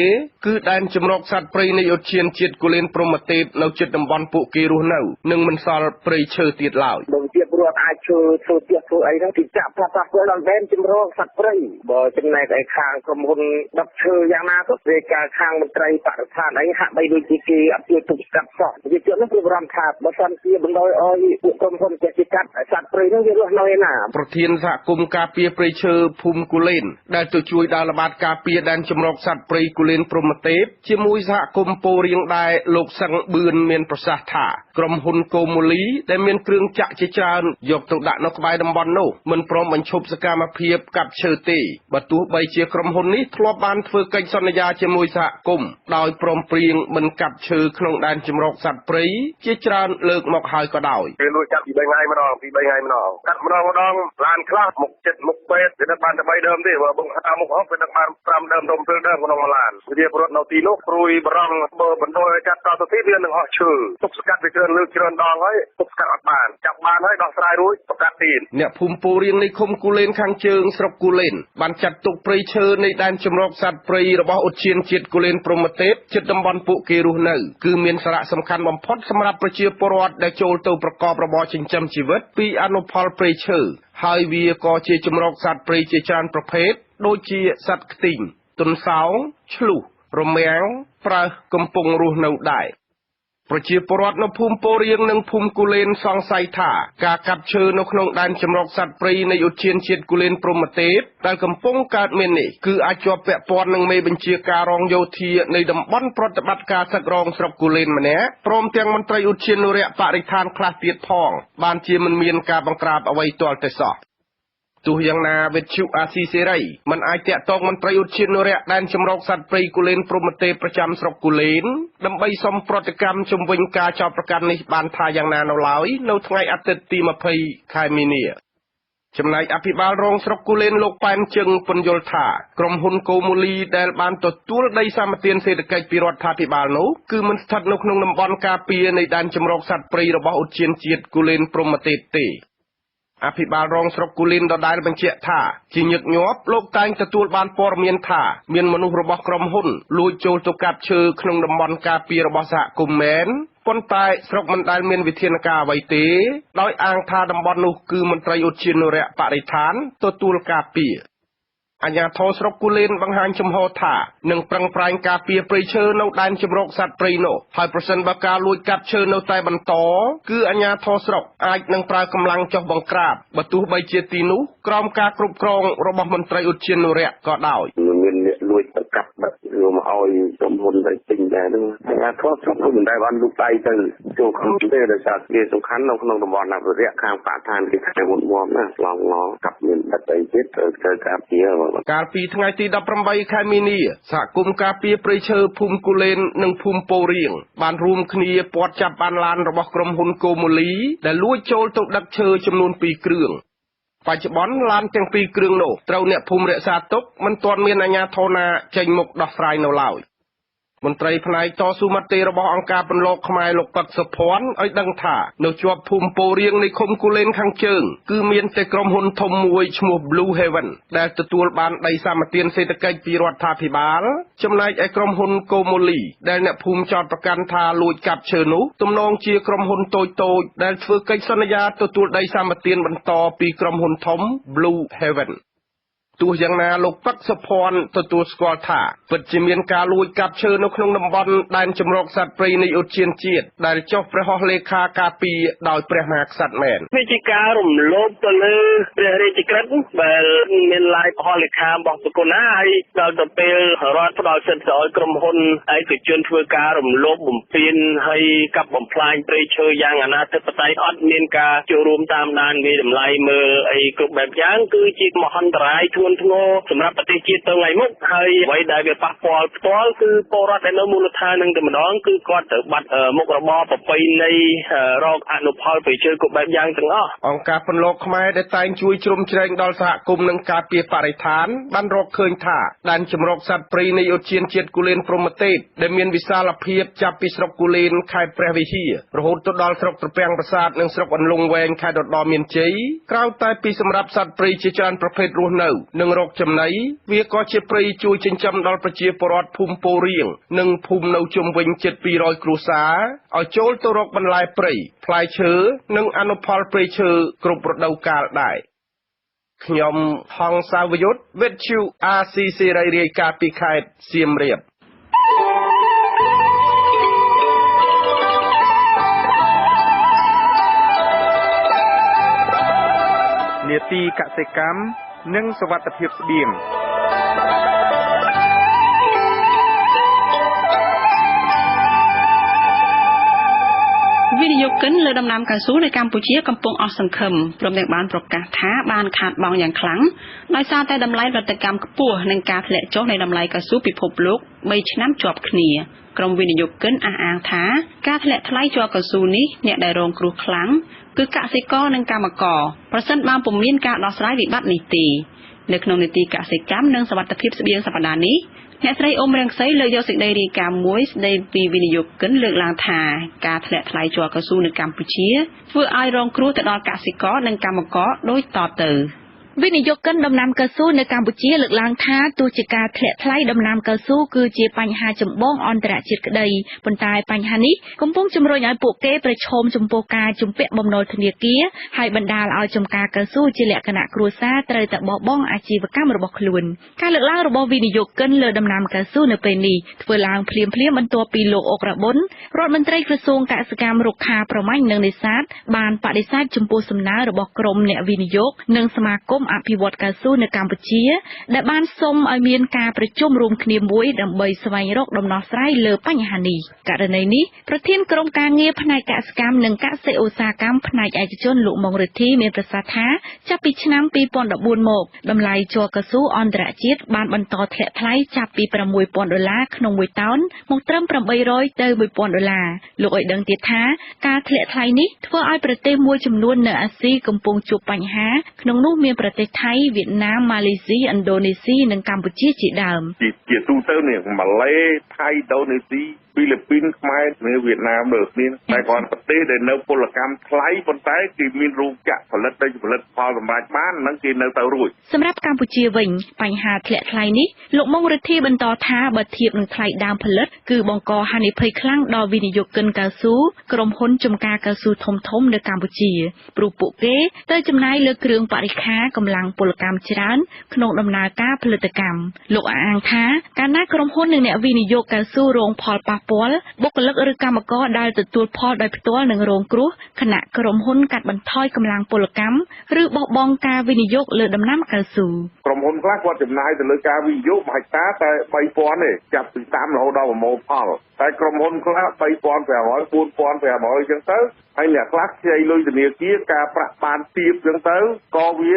[SPEAKER 14] គឺដែនជម្រកសត្វព្រៃនៃឧទ្យានជាតិគូលែនព្រហ្មទេពនៅជិតតំបន់ពួកគេរស់នៅនឹងមិនសល់ព្រៃឈើទៀតឡើយ
[SPEAKER 15] បងជាពលរដ្ឋអាចធ្វើទៀតធ្វើអីហ្នឹងទីចាក់ផ្លាស់ដល់ដែនជម្រកសត្វព្រៃបើចំណែកឯខាងក្រុមហ៊ុនដឹកឈើយ៉ាងណាទៅវាការខាងមន្ត្រីបរិស្ថានអីហាក់បីដូចជាគេអត់ជួយទប់ស្កាត់សោះវាជានោះគឺបារម្ភថាបើសិនជាបណ្ដោយឲ្យពួកក្រុមហ៊ុនចេះកាត់សត្វព្រៃនោះវារស់នៅឯណា
[SPEAKER 14] ប្រធានសហគមន៍ការពារព្រៃឈើភូមិគូលែនដែលទៅជួយដើរល្បាតការពារដែនជម្រកសត្វព្រៃគូលែនព្រហ្មទេពជាមួយសហគមន៍ពោរៀងដែរលោកសឹងបឿនមានប្រសាសន៍ថាក្រុមហ៊ុនកូម៉ូលីដែលមានគ្រឿងចាក់ជាច្រើនយកទៅដាក់នៅក្បែរតំបន់នោះមិនព្រមបញ្ឈប់សកម្មភាពកាប់ឈើទេបើទោះបីជាក្រុមហ៊ុននេះធ្លាប់បានធ្វើកិច្ចសន្យាជាមួយសហគមន៍ដោយព្រមព្រៀងមិនកាប់ឈើក្នុងដែនជម្រកសត្វព្រៃជាច្រើនលើកមកហើយក៏ដោយ
[SPEAKER 9] ពេលលួចកាប់ពី3ថ្ងៃម្ដងកាត់ម្ដងឡានខ្លះមុខចិត្តមុខពេទ្យវាដឹកបានតែ3ដើមទេបើបងថាមុខហោះវាដឹកបាន5ដើមដល់7ដើមក្នុងឡានវាប្រត់នៅទីនោះព្រួយបារម្ភបើបណ្ដោយឲ្យកាត់តទៅទៀតវានឹងអស់ឈើទប់ស្កាត់វាច្រើនលើកច្រើនដងហើយទប់ស្កាត់អត់បានចាប់បានហើយដោះស្រាយរួចប្រកាសទៀត
[SPEAKER 14] អ្នកភូមិពោរៀងនៃឃុំគូលែនខាងជើងស្រុកគូលែនបានចាត់ទុកព្រៃឈើនៃដែនជម្រកសត្វព្រៃរបស់ឧទ្យានជាតិគូលែនព្រហ្មទេពជិតតំបន់ពួកគេរស់នៅគឺមានសារៈសំខាន់បំផុតសម្រាប់ប្រជាពលរដ្ឋដែលចូលទៅប្រកបរបរចិញ្ចឹមជីវិតពីអនុផលព្រៃឈើហើយវាក៏ជាជម្រកសត្វព្រៃជាច្រើនប្រភេទដូចជាសត្វខ្ទីងទុនសោងឆ្លុះរមាំងប្រើសកំពុងរស់នៅដែរប្រជាពលរដ្ឋនៅភូមិពោរៀងនិងភូមិគូលែនសង្ស័យថាការកាប់ឈើនៅក្នុងដែនជម្រកសត្វព្រៃនៃឧទ្យានជាតិគូលែនព្រហ្មទេពដែលកំពុងកើតមាននេះគឺអាចជាប់ពាក់ព័ន្ធនឹងមេបញ្ជាការរងយោធានៃតំបន់ប្រតិបត្តិការសឹករងស្រុកគូលែនម្នាក់ព្រមទាំងមន្ត្រីឧទ្យានុរក្សបរិស្ថានខ្លះទៀតផងបានជាមិនមានការបង្ក្រាបអ្វីទាល់តែសោះទោះយ៉ាងណាវិទ្យុអាស៊ីសេរីមិនអាចតាក់ទងមន្ត្រីឧទ្យានុរក្សដែនជម្រកសត្វព្រៃគូលែនព្រហ្មទេពប្រចាំស្រុកគូលែនដើម្បីសុំប្រតិកម្មជំវិញការចោទប្រកាន់នេះបានថាយ៉ាងណានៅឡើយនៅថ្ងៃអាទិត្យទី20ខែមីនាចំណែកអភិបាលរងស្រុកគូលែនលោកប៉ែនជឹងពន្យល់ថាក្រុមហ៊ុនកូម៉ូលីដែលបានទទួលដីសម្បត្តិសេដ្ឋកិច្ចពីរដ្ឋាភិបាលនោះគឺមិនស្ថិតនៅក្នុងតំបន់ការពារនៃដែនជម្រកសត្វព្រៃរបស់ឧទ្យានជាតិគូលែនព្រហ្មទេពទេអភិបាលរងស្រុកគូលែនដដែលបញ្ជាក់ថាជាញឹកញាប់លោកតែងទទួលបានព័ត៌មានថាមានមនុស្សរបស់ក្រុមហ៊ុនលួចចូលទៅកាប់ឈើក្នុងតំបន់ការពាររបស់សហគមន៍មែនប៉ុន្តែស្រុកមិនដែលមានវិធានការអ្វីទេដោយអាងថាតំបន់នោះគឺមន្ត្រីឧទ្យានុរក្សបរិស្ថានទទួលការពារអាជ្ញាធរស្រុកគូលែនបង្ហាញចំហថានឹងប្រឹងប្រែងការពារព្រៃឈើនៅដែនជម្រកសត្វព្រៃនោះហើយប្រសិនបើការលួចកាប់ឈើនៅតែបន្តគឺអាជ្ញាធរស្រុកអាចនឹងប្រើកម្លាំងចុះបង្ក្រាបបើទោះបីជាទីនោះក្រោមការគ្រប់គ្រងរបស់មន្ត្រីឧទ្យានុរក្សក៏ដោយ
[SPEAKER 15] មានអ្នកលួចទៅកាប់បាត់យកមកឲ្យក្រុមហ៊ុនទៅទិញដែរហ្នឹងអាជ្ញាធរស្រុកមិនដែលបានលូកដៃទៅចូលក្នុងទេដោយសារវាសំខាន់នៅក្នុងតំបន់អភិរក្សខាងបរិស្ថានគេខំមុនមកណាឆ្លងឡងកាប់មានបាត់អីទៀតត្រូវការពារ
[SPEAKER 14] កាលពីថ្ងៃទី18ខែមីនាសហគមន៍ការពារព្រៃឈើភូមិគូលែននិងភូមិពោរៀងបានរួមគ្នាពាត់ចាប់បានឡានរបស់ក្រុមហ៊ុនកូម៉ូលីដែលលួចចូលទៅដឹកឈើចំនួន2គ្រឿងបច្ចុប្បន្នឡានទាំង2គ្រឿងនោះត្រូវអ្នកភូមិរក្សាទុកមិនទាន់មានអាជ្ញាធរណាចេញមុខដោះស្រាយនៅឡើយ មន្ត្រីផ្នែកតស៊ូមតិរបស់អង្គការពន្លកខ្មែរលោកប៉ាក់សុភ័ណ្ឌឲ្យដឹងថានៅជាប់ភូមិពោរៀងនៃឃុំគូលែនខាងជើងគឺមានតែក្រុមហ៊ុនធំមួយឈ្មោះ Blue Heaven ដែលទទួលបានដីសម្បត្តិសេដ្ឋកិច្ចពីរដ្ឋាភិបាលចំណែកឯក្រុមហ៊ុនកូម៉ូលីដែលអ្នកភូមិចោទប្រកាន់ថាលួចកាប់ឈើនោះទំនងជាក្រុមហ៊ុនតូចៗដែលធ្វើកិច្ចសន្យាទទួលដីសម្បត្តិបន្តពីក្រុមហ៊ុនធំ Blue Heavenទោះយ៉ាងណាលោកប៉ាក់សុភ័ណ្ឌទទួលស្គាល់ថាពិតជាមានការលួចកាប់ឈើនៅក្នុងតំបន់ដែនជម្រកសត្វព្រៃនៃឧទ្យានជាតិដែលចុះព្រះហស្ថលេខាការពារដោយព្រះមហាក្សត្រមែន
[SPEAKER 15] វាជាការរំលោភទៅលើព្រះរាជក្រឹត្យដែលមានឡាយព្រះហស្ថលេខារបស់សកលណាហើយដល់ទៅពេលរដ្ឋផ្ដល់សិទ្ធិឲ្យក្រុមហ៊ុនឯកជនធ្វើការរំលោភបំពានហើយកាប់បំផ្លាញព្រៃឈើយ៉ាងអនាធិបតេយ្យអត់មានការចូលរួមតាមដានវាតម្លៃមើលអីគ្រប់បែបយ៉ាងគឺជាមហន្តរាយធ្ងន់ធ្ងរសម្រាប់ប្រទេសជាតិទៅថ្ងៃមុខហើយអ្វីដែលវាប៉ះពាល់ផ្ទាល់គឺពលរដ្ឋដែលនៅមូលដ្ឋាននឹងតែម្ដងគឺគាត់ត្រូវបាត់មុខរបរប្រពៃណីរកអនុផលប្រយោជន៍គ្រប់បែបយ៉ាងទាំងអស់
[SPEAKER 14] អង្គការពន្លកខ្មែរដែលតែងជួយជ្រោមជ្រែងដល់សហគមន៍និងការពារបរិស្ថានបានរកឃើញថាដែនជម្រកសត្វព្រៃនៃឧទ្យានជាតិគូលែនព្រហ្មទេពដែលមានវិសាលភាពចាប់ពីស្រុកគូលែនខេត្តព្រះវិហាររហូតទៅដល់ស្រុកត្រពាំងប្រាសាទនិងស្រុកអន្លង់វែងខេត្តឧត្តរមានជ័យក្រៅតែពីសម្រាប់សត្វព្រៃជាច្រើនប្រភេទរស់នៅនិងរកចំណីវាក៏ជាព្រៃជួយចិញ្ចឹមដល់ប្រជាពលរដ្ឋភូមិពោរៀងនិងភូមិនៅជុំវិញជិត200គ្រួសារឲ្យចូលទៅរកបន្លែព្រៃផ្លែឈើនិងអនុផលព្រៃឈើគ្រប់រដូវកាលដែរខ្ញុំហងសាវយុទ្ធវិទ្យុអាស៊ីសេរីរាយការណ៍ពីខេត្តសៀមរាប
[SPEAKER 2] នាទីកសិកម្មនិងសុវត្ថិភាពស្បៀង
[SPEAKER 4] វិនិយោគិនលើដំណាំកៅស៊ូនៅកម្ពុជាកំពុងអស់សង្ឃឹមព្រមទាំងបានប្រកាសថាបានខាតបង់យ៉ាងខ្លាំងដោយសារតែតម្លៃផលិតកម្មខ្ពស់និងការធ្លាក់ចុះនៃតម្លៃកៅស៊ូពិភពលោក3ឆ្នាំជាប់គ្នាក្រុមវិនិយោគិនអះអាងថាការធ្លាក់ថ្លៃជ័រកៅស៊ូនេះអ្នកដែលរងគ្រោះខ្លាំងគឺកសិករនិងកម្មករប្រសិនបើពុំមានការដោះស្រាយវិបត្តិនេះទេនៅក្នុងនីតិកសិកម្មនិងសុវត្ថិភាពស្បៀងសប្តាហ៍នេះអ្នកស្រីអ៊ុំរៀងសីលើកយកសេចក្តីរាយការណ៍មួយស្តីពីវិនិយោគិនលើកឡើងថាការធ្លាក់ថ្លៃជ័រកៅស៊ូនៅកម្ពុជាធ្វើឲ្យរងគ្រោះទៅដល់កសិករនិងកម្មករដូចតទៅវិនិយោគិនដំណាំកៅស៊ូនៅកម្ពុជាលើកឡើងថាទោះជាការធ្លាក់ថ្លៃដំណាំកៅស៊ូគឺជាបញ្ហាចម្បងអន្តរជាតិក្តីប៉ុន្តែបញ្ហានេះកំពុងជំរុញឲ្យពួកគេប្រឈមចំពោះការជំពាក់បំណុលធនាគារហើយបណ្ដាលឲ្យចំការកៅស៊ូជាលក្ខណៈគ្រួសារត្រូវតែបោះបង់អាជីវកម្មរបស់ខ្លួនការលើកឡើងរបស់វិនិយោគិនលើដំណាំកៅស៊ូនៅពេលនេះធ្វើឡើងភ្លាមៗបន្ទាប់ពីលោកអុករបុនរដ្ឋមន្ត្រីក្រសួងកសិកម្មរុក្ខាប្រមាញ់និងនេសាទបានបដិសេធចំពោះសំណើរបស់ក្រុមអ្នកវិនិយោគនិងសមាគមអភិវឌ្ឍកៅស៊ូនៅកម្ពុជាដែលបានសុំឲ្យមានការប្រជុំរួមគ្នាមួយដើម្បីស្វែងរកដំណោះស្រាយលើបញ្ហានេះករណីនេះប្រធានក្រុមការងារផ្នែកកសិកម្មនិងកសិឧស្សាហកម្មផ្នែកឯកជនលោកម៉ុងរិទ្ធីមានប្រសាសន៍ថាចាប់ពីឆ្នាំ2014មកតម្លៃជ័រកៅស៊ូអន្តរជាតិបានបន្តធ្លាក់ថ្លៃចាប់ពី$6,000ក្នុង1តោនមកត្រឹម$800ទៅ$1,000លោកឲ្យដឹងទៀតថាការធ្លាក់ថ្លៃនេះធ្វើឲ្យប្រទេសមួយចំនួននៅអាស៊ីកំពុងជួបបញ្ហាក្នុងនោះមានប្រទេសថៃវៀតណាមម៉ាឡេស៊ីឥណ្ឌូនេស៊ីនិងកម្ពុជាជាដើម
[SPEAKER 9] ជាទូទៅនេះម៉ាឡេថៃឥណ្ឌូនេស៊ីហ្វីលីពីនខ្មែរនិងវៀតណាមដូចគ្នាតែគាត់ប្រទេសដែលនៅពលកម្មថ្លៃប៉ុន្តែគេមានរោងចក្រផលិតដែលផលិតផលសម្រាប់បានហ្នឹងគេនៅទៅរួច
[SPEAKER 4] សម្រាប់កម្ពុជាវិញបញ្ហាធ្លាក់ថ្លៃនេះលោកម៉ុងរិទ្ធីបន្តថាបើធៀបនឹងថ្លៃដើមផលិតគឺបង្កហានិភ័យខ្លាំងដល់វិនិយោគិនកៅស៊ូក្រុមហ៊ុនចំការកៅស៊ូធំៗនៅកម្ពុជាព្រោះពួកគេត្រូវចំណាយលើគ្រឿងបរិក្ខារកម្លាំងពលកម្មច្រើនក្នុងដំណើរការផលិតកម្មលោកអះអាងថាកាលណាក្រុមហ៊ុននិងអ្នកវិនិយោគកៅស៊ូរងផលប៉ះពាល់បុគ្គលិកឬកម្មករដែលទទួលផលដោយផ្ទាល់នឹងរងគ្រោះខណៈក្រុមហ៊ុនកាត់បន្ថយកម្លាំងពលកម្មឬបោះបង់ការវិនិយោគលើដំណាំកៅស៊ូ
[SPEAKER 9] ក្រុមហ៊ុនខ្លះគាត់ចំណាយទៅលើការវិនិយោគ1ហិកតាតែ$3,000ទេចាប់ពីតាមរហូតដល់ប្រមូលផលតែក្រុមហ៊ុនខ្លះ$3,500 $4,500អញ្ចឹងទៅហើយអ្នកខ្លះខ្ចីលុយធនាគារការប្រាក់បានទាបអញ្ចឹងទៅក៏វា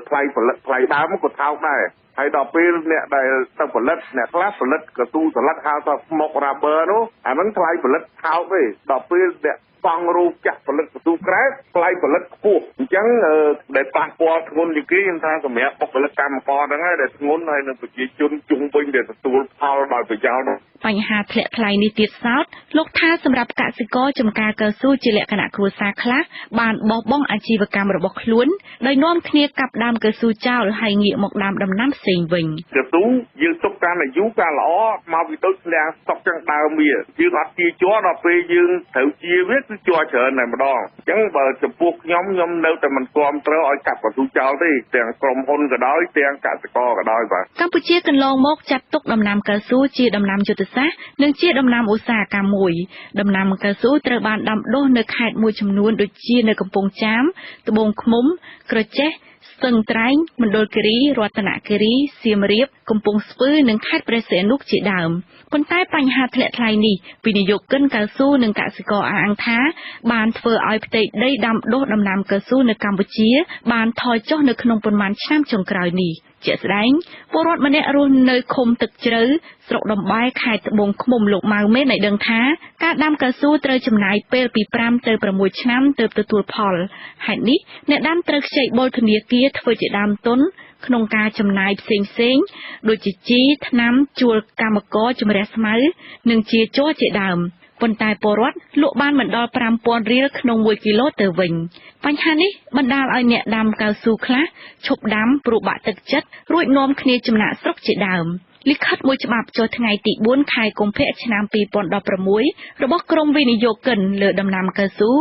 [SPEAKER 9] ថ្លៃផលិតថ្លៃដើមក៏ថោកដែរហើយដល់ពេលអ្នកដែលទៅផលិតអ្នកខ្លះផលិតកៅស៊ូស្លឹកហៅថា smoke rubber នោះអាហ្នឹងថ្លៃផលិតថោកទេដល់ពេលអ្នកបង់រូបចាក់ផលិតកៅស៊ូក្រែបថ្លៃផលិតខ្ពស់អញ្ចឹងដ
[SPEAKER 16] ដែលប៉ះពាល់ធ្ងន់ជាងគេខ្ញុំថាសម្រាប់បុគ្គលិកកម្មករហ្នឹងហើយដែលធ្ងន់ហើយនឹងប្រជាជនជុំវិញដែលទទួលផលដោយប្រយោជន៍
[SPEAKER 4] បញ្ហាធ្លាក់ថ្លៃនេះទៀតសោតលោកថាសម្រាប់កសិករចំការកៅស៊ូជាលក្ខណៈគ្រួសារខ្លះបានបោះបង់អាជីវកម្មរបស់ខ្លួនដោយនាំគ្នាកាប់ដើមកៅស៊ូចោលហើយងាកមកដាំដំណាំផ្សេងវិញ
[SPEAKER 16] កៅស៊ូយើងទុកតាមអាយុកាលល្អមកពីដូចស្លាំងស្តុកចឹងដើមវាយើងអត់ជាជ័រដល់ពេលយើងត្រូវជាវាគឺជ័រច្រើនតែម្ដងអញ្ចឹងបើចំពោះខ្ញុំនៅតែមិនគាំទ្រឲ្យកាប់កៅស៊ូចោលទេទាំងក្រុមហ៊ុនក៏ដោយទាំងកសិករក៏ដោយបាទ
[SPEAKER 4] កម្ពុជាកន្លងមកចាត់ទុកដំណាំកៅស៊ូជាដំណាំយុទ្ធសាស្ត្រនិងជាដំណាំឧស្សាហកម្មមួយដំណាំកៅស៊ូត្រូវបានដាំដុះនៅខេត្តមួយចំនួនដូចជានៅកំពង់ចាមត្បូងឃ្មុំក្រចេះស្ទឹងត្រែងមណ្ឌលគិរីរតនគិរីសៀមរាបកំពង់ស្ពឺនិងខេត្តព្រះសីហនុជាដើមប៉ុន្តែបញ្ហាធ្លាក់ថ្លៃនេះវិនិយោគិនកៅស៊ូនិងកសិករអះអាងថាបានធ្វើឲ្យផ្ទៃដីដាំដុះដំណាំកៅស៊ូនៅកម្ពុជាបានថយចុះនៅក្នុងប៉ុន្មានឆ្នាំចុងក្រោយនេះជាក់ស្ដែងពលរដ្ឋម្នាក់រស់នៅឃុំទឹកជ្រៅស្រុកដំបែខេត្តត្បូងឃ្មុំលោកម៉ៅមេនឲ្យដឹងថាការដាំកៅស៊ូត្រូវចំណាយពេលពី5ទៅ6ឆ្នាំទើបទទួលផលហេតុនេះអ្នកដាំត្រូវខ្ចីបុលធនាគារធ្វើជាដើមទុនក្នុងការចំណាយផ្សេងៗដូចជាជីថ្នាំជួលកម្មករជំរះស្មៅនិងជាជ័រជាដើមប៉ុន្តែពលរដ្ឋលក់បានមិនដល់5000រៀលក្នុង1គីឡូទៅវិញបញ្ហានេះបណ្ដាលឲ្យអ្នកដាំកៅស៊ូខ្លះឈប់ដាំព្រោះបាក់ទឹកចិត្តរួចនាំគ្នាចំណាកស្រុកជាដើមលិខិតមួយច្បាប់ចុះថ្ងៃទី4ខែកុម្ភៈឆ្នាំ2016របស់ក្រមវិនិយោគិនលើដំណាំកៅស៊ូ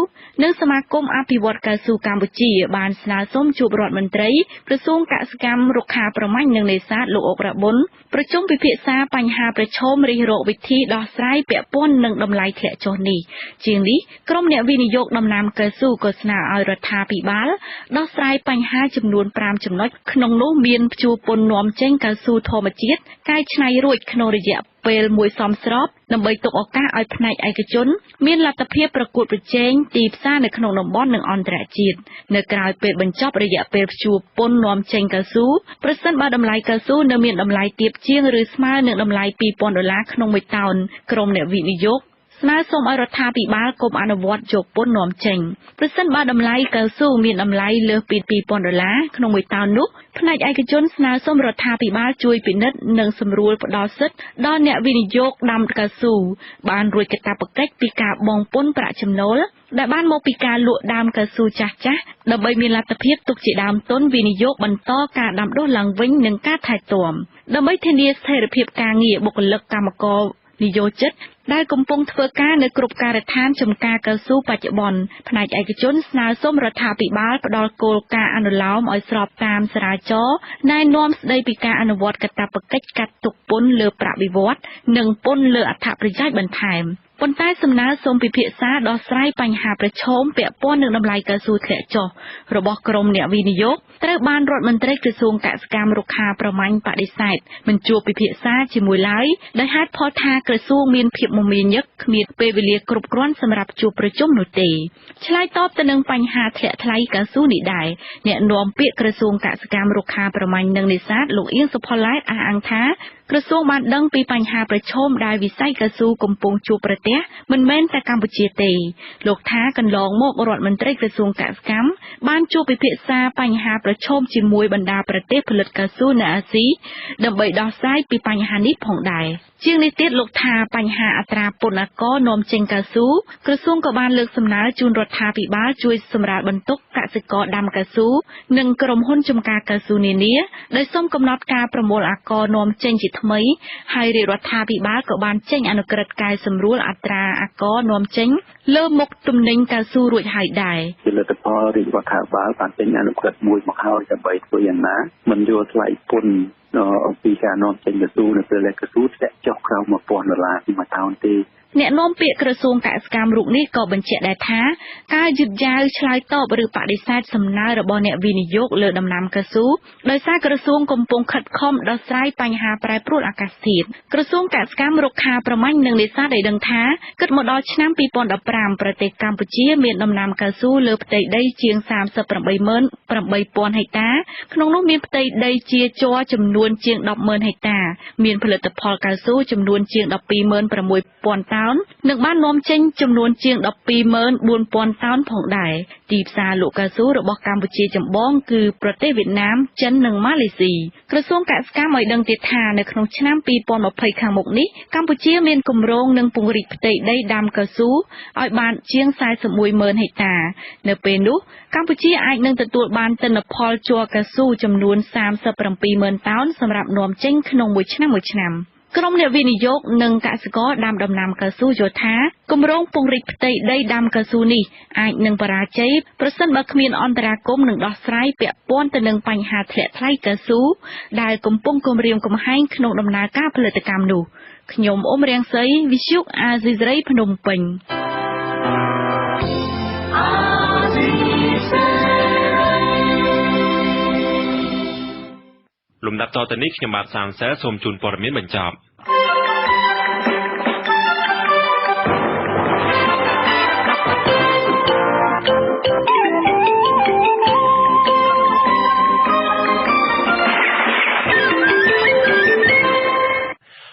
[SPEAKER 4] និងសមាគមអភិវឌ្ឍកៅស៊ូកម្ពុជាបានស្នើសុំជួបរដ្ឋមន្ត្រីក្រសួងកសិកម្មរុក្ខាប្រមាញ់និងនេសាទលោកអុករបុនប្រជុំពិភាក្សាបញ្ហាប្រឈមរិះរកវិធីដោះស្រាយពាក់ព័ន្ធនឹងតម្លៃធ្លាក់ចុះនេះជាងនេះក្រុមអ្នកវិនិយោគដំណាំកៅស៊ូក៏ស្នើឲ្យរដ្ឋាភិបាលដោះស្រាយបញ្ហាចំនួន5ចំណុចក្នុងនោះមានព្យួរពន្ធនាំចេញកៅស៊ូធម្មជាតិកែច្នៃរួចក្នុងរយៈពេលមួយសមស្របដើម្បីទុកឱកាសឲ្យផ្នែកឯកជនមានលទ្ធភាពប្រកួតប្រជែងទីផ្សារនៅក្នុងតំបន់និងអន្តរជាតិនៅក្រៅពេលបញ្ចប់រយៈពេលព្យួរពន្ធនាំចេញកៅស៊ូប្រសិនបើតម្លៃកៅស៊ូនៅមានតម្លៃទាបជាងឬស្មើនឹងតម្លៃ$2000ក្នុងមួយតោនក្រុមអ្នកវិនិយោគស្នើសុំឲ្យរដ្ឋាភិបាលកុំអនុវត្តយកពន្ធនាំចេញប្រសិនបើតម្លៃកៅស៊ូមានតម្លៃលើសពី$2000ក្នុងមួយតោននោះផ្នែកឯកជនស្នើសុំរដ្ឋាភិបាលជួយពិនិត្យនិងសម្រួលផ្ដល់សិទ្ធិដល់អ្នកវិនិយោគដាំកៅស៊ូបានរួចកាតព្វកិច្ចពីការបង់ពន្ធប្រាក់ចំណូលដែលបានមកពីការលក់ដើមកៅស៊ូចាស់ៗដើម្បីមានលទ្ធភាពទុកជាដើមទុនវិនិយោគបន្តការដាំដុះឡើងវិញនិងការថែទាំដើម្បីធានាស្ថិរភាពការងារបុគ្គលិកកម្មករនិយោជិតដែលកំពុងធ្វើការនៅគ្រប់ការដ្ឋានចំការកៅស៊ូបច្ចុប្បន្នផ្នែកឯកជនស្នើសុំរដ្ឋាភិបាលផ្ដល់គោលការណ៍អនុលោមឲ្យស្របតាមចរាចរណ៍ណែនាំស្ដីពីការអនុវត្តកាតព្វកិច្ចកាត់ទុកពន្ធលើប្រាក់បៀវត្សនិងពន្ធលើអត្ថប្រយោជន៍បន្ថែមប៉ុន្តែសំណើសូមពិភាក្សាដោះស្រាយបញ្ហាប្រឈមពាក់ព័ន្ធនឹងតម្លៃកៅស៊ូធ្លាក់ចុះរបស់ក្រុមអ្នកវិនិយោគត្រូវបានរដ្ឋមន្ត្រីក្រសួងកសិកម្មរុក្ខាប្រមាញ់បដិសេធមិនជួបពិភាក្សាជាមួយឡើយដោយហេតុផលថាក្រសួងមានភាពមមាញឹកគ្មានពេលវេលាគ្រប់គ្រាន់សម្រាប់ជួបប្រជុំនោះទេឆ្លើយតបទៅនឹងបញ្ហាធ្លាក់ថ្លៃកៅស៊ូនេះដែរអ្នកនាំពាក្យក្រសួងកសិកម្មរុក្ខាប្រមាញ់និងនេសាទលោកអៀងសុផល្លែតអះអាងថាក្រសួងបានដឹងពីបញ្ហាប្រឈមដែលវិស័យកៅស៊ូកំពុងជួបប្រទះមិនមែនតែកម្ពុជាទេលោកថាកន្លងមករដ្ឋមន្ត្រីក្រសួងកសិកម្មបានជួបពិភាក្សាបញ្ហាប្រឈមជាមួយបណ្ដាប្រទេសផលិតកៅស៊ូនៅអាស៊ីដើម្បីដោះស្រាយពីបញ្ហានេះផងដែរជាងនេះទៀតលោកថាបញ្ហាអត្រាពន្ធអាករនាំចេញកៅស៊ូក្រសួងក៏បានលើកសំណើជូនរដ្ឋាភិបាលជួយសម្រាលបន្ទុកកសិករដាំកៅស៊ូនិងក្រុមហ៊ុនចំការកៅស៊ូនានាដោយសូមកំណត់ការប្រមូលអាករនាំចេញជាថ្មីហើយរាជរដ្ឋាភិបាលក៏បានចេញអនុក្រឹត្យកែសម្រួលអត្រាអាករនាំចេញលើមុខទំនិញកៅស៊ូរួចហើយដែរ
[SPEAKER 8] ជាលទ្ធផលរាជរដ្ឋាភិបាលបានចេញអនុក្រឹត្យមួយមកហើយដើម្បីធ្វើយ៉ាងណាមិនយកថ្លៃពន្ធអំពីការនាំចេញកៅស៊ូនៅពេលដែលកៅស៊ូធ្លាក់ចុះក្រោម$1000ពីមួយតោនទេ
[SPEAKER 4] អ្នកនាំពាក្យក្រសួងកសិកម្មរូបនេះក៏បញ្ជាក់ដែរថាការយឺតយ៉ាវឆ្លើយតបឬបដិសេធសំណើរបស់អ្នកវិនិយោគលើដំណាំកៅស៊ូដោយសារក្រសួងកំពុងខិតខំដោះស្រាយបញ្ហាប្រែប្រួលអាកាសធាតុក្រសួងកសិកម្មរុក្ខាប្រមាញ់និងនេសាទได้ដឹងថាគិតមកដល់ឆ្នាំ2015ប្រទេសកម្ពុជាមានដំណាំកៅស៊ូលើផ្ទៃដីជាង388,000ហិកតាក្នុងនោះមានផ្ទៃដីជាជ័រចំនួនជាង10,000ហិកតាមានផលិតផលកៅស៊ូចំនួនជាង126,000តោ
[SPEAKER 17] តោននឹងបាននាំចេញចំនួនជាង 124,000 តោនផងដែរទីផ្សារលក់កៅស៊ូរបស់កម្ពុជាចម្បងគឺប្រទេសវៀតណាមចិននិងម៉ាឡេស៊ីក្រសួងកសិកម្មឲ្យដឹងទៀតថានៅក្នុងឆ្នាំ 2020 ខាងមុខនេះកម្ពុជាមានគម្រោងនឹងពង្រីកផ្ទៃដីដាំកៅស៊ូឲ្យបានជាង 41,000 ហិកតា នៅពេលនោះកម្ពុជាអាចនឹងទទួលបានទិន្នផលជ័រកៅស៊ូចំនួន 37,000 តោនសម្រាប់នាំចេញក្នុងមួយឆ្នាំក្រុមអ្នកវិនិយោគនិងកសិករដាំដំណាំកៅស៊ូយល់ថាគម្រោងពង្រីកផ្ទៃដីដាំកៅស៊ូនេះអាចនឹងបរាជ័យប្រសិនបើគ្មានអន្តរាគមន៍និងដោះស្រាយពាក់ព័ន្ធទៅនឹងបញ្ហាធ្លាក់ថ្លៃកៅស៊ូដែលកំពុងគំរាមកំហែងក្នុងដំណើរការផលិតកម្មនោះខ្ញុំអ៊ុំរាំងសីវិទ្យុអាស៊ីសេរីភ្នំពេញ
[SPEAKER 5] លំដាប់តទៅនេះខ្ញុំបាទសានសែលសូមជូនព័ត៌មានបញ្ចប់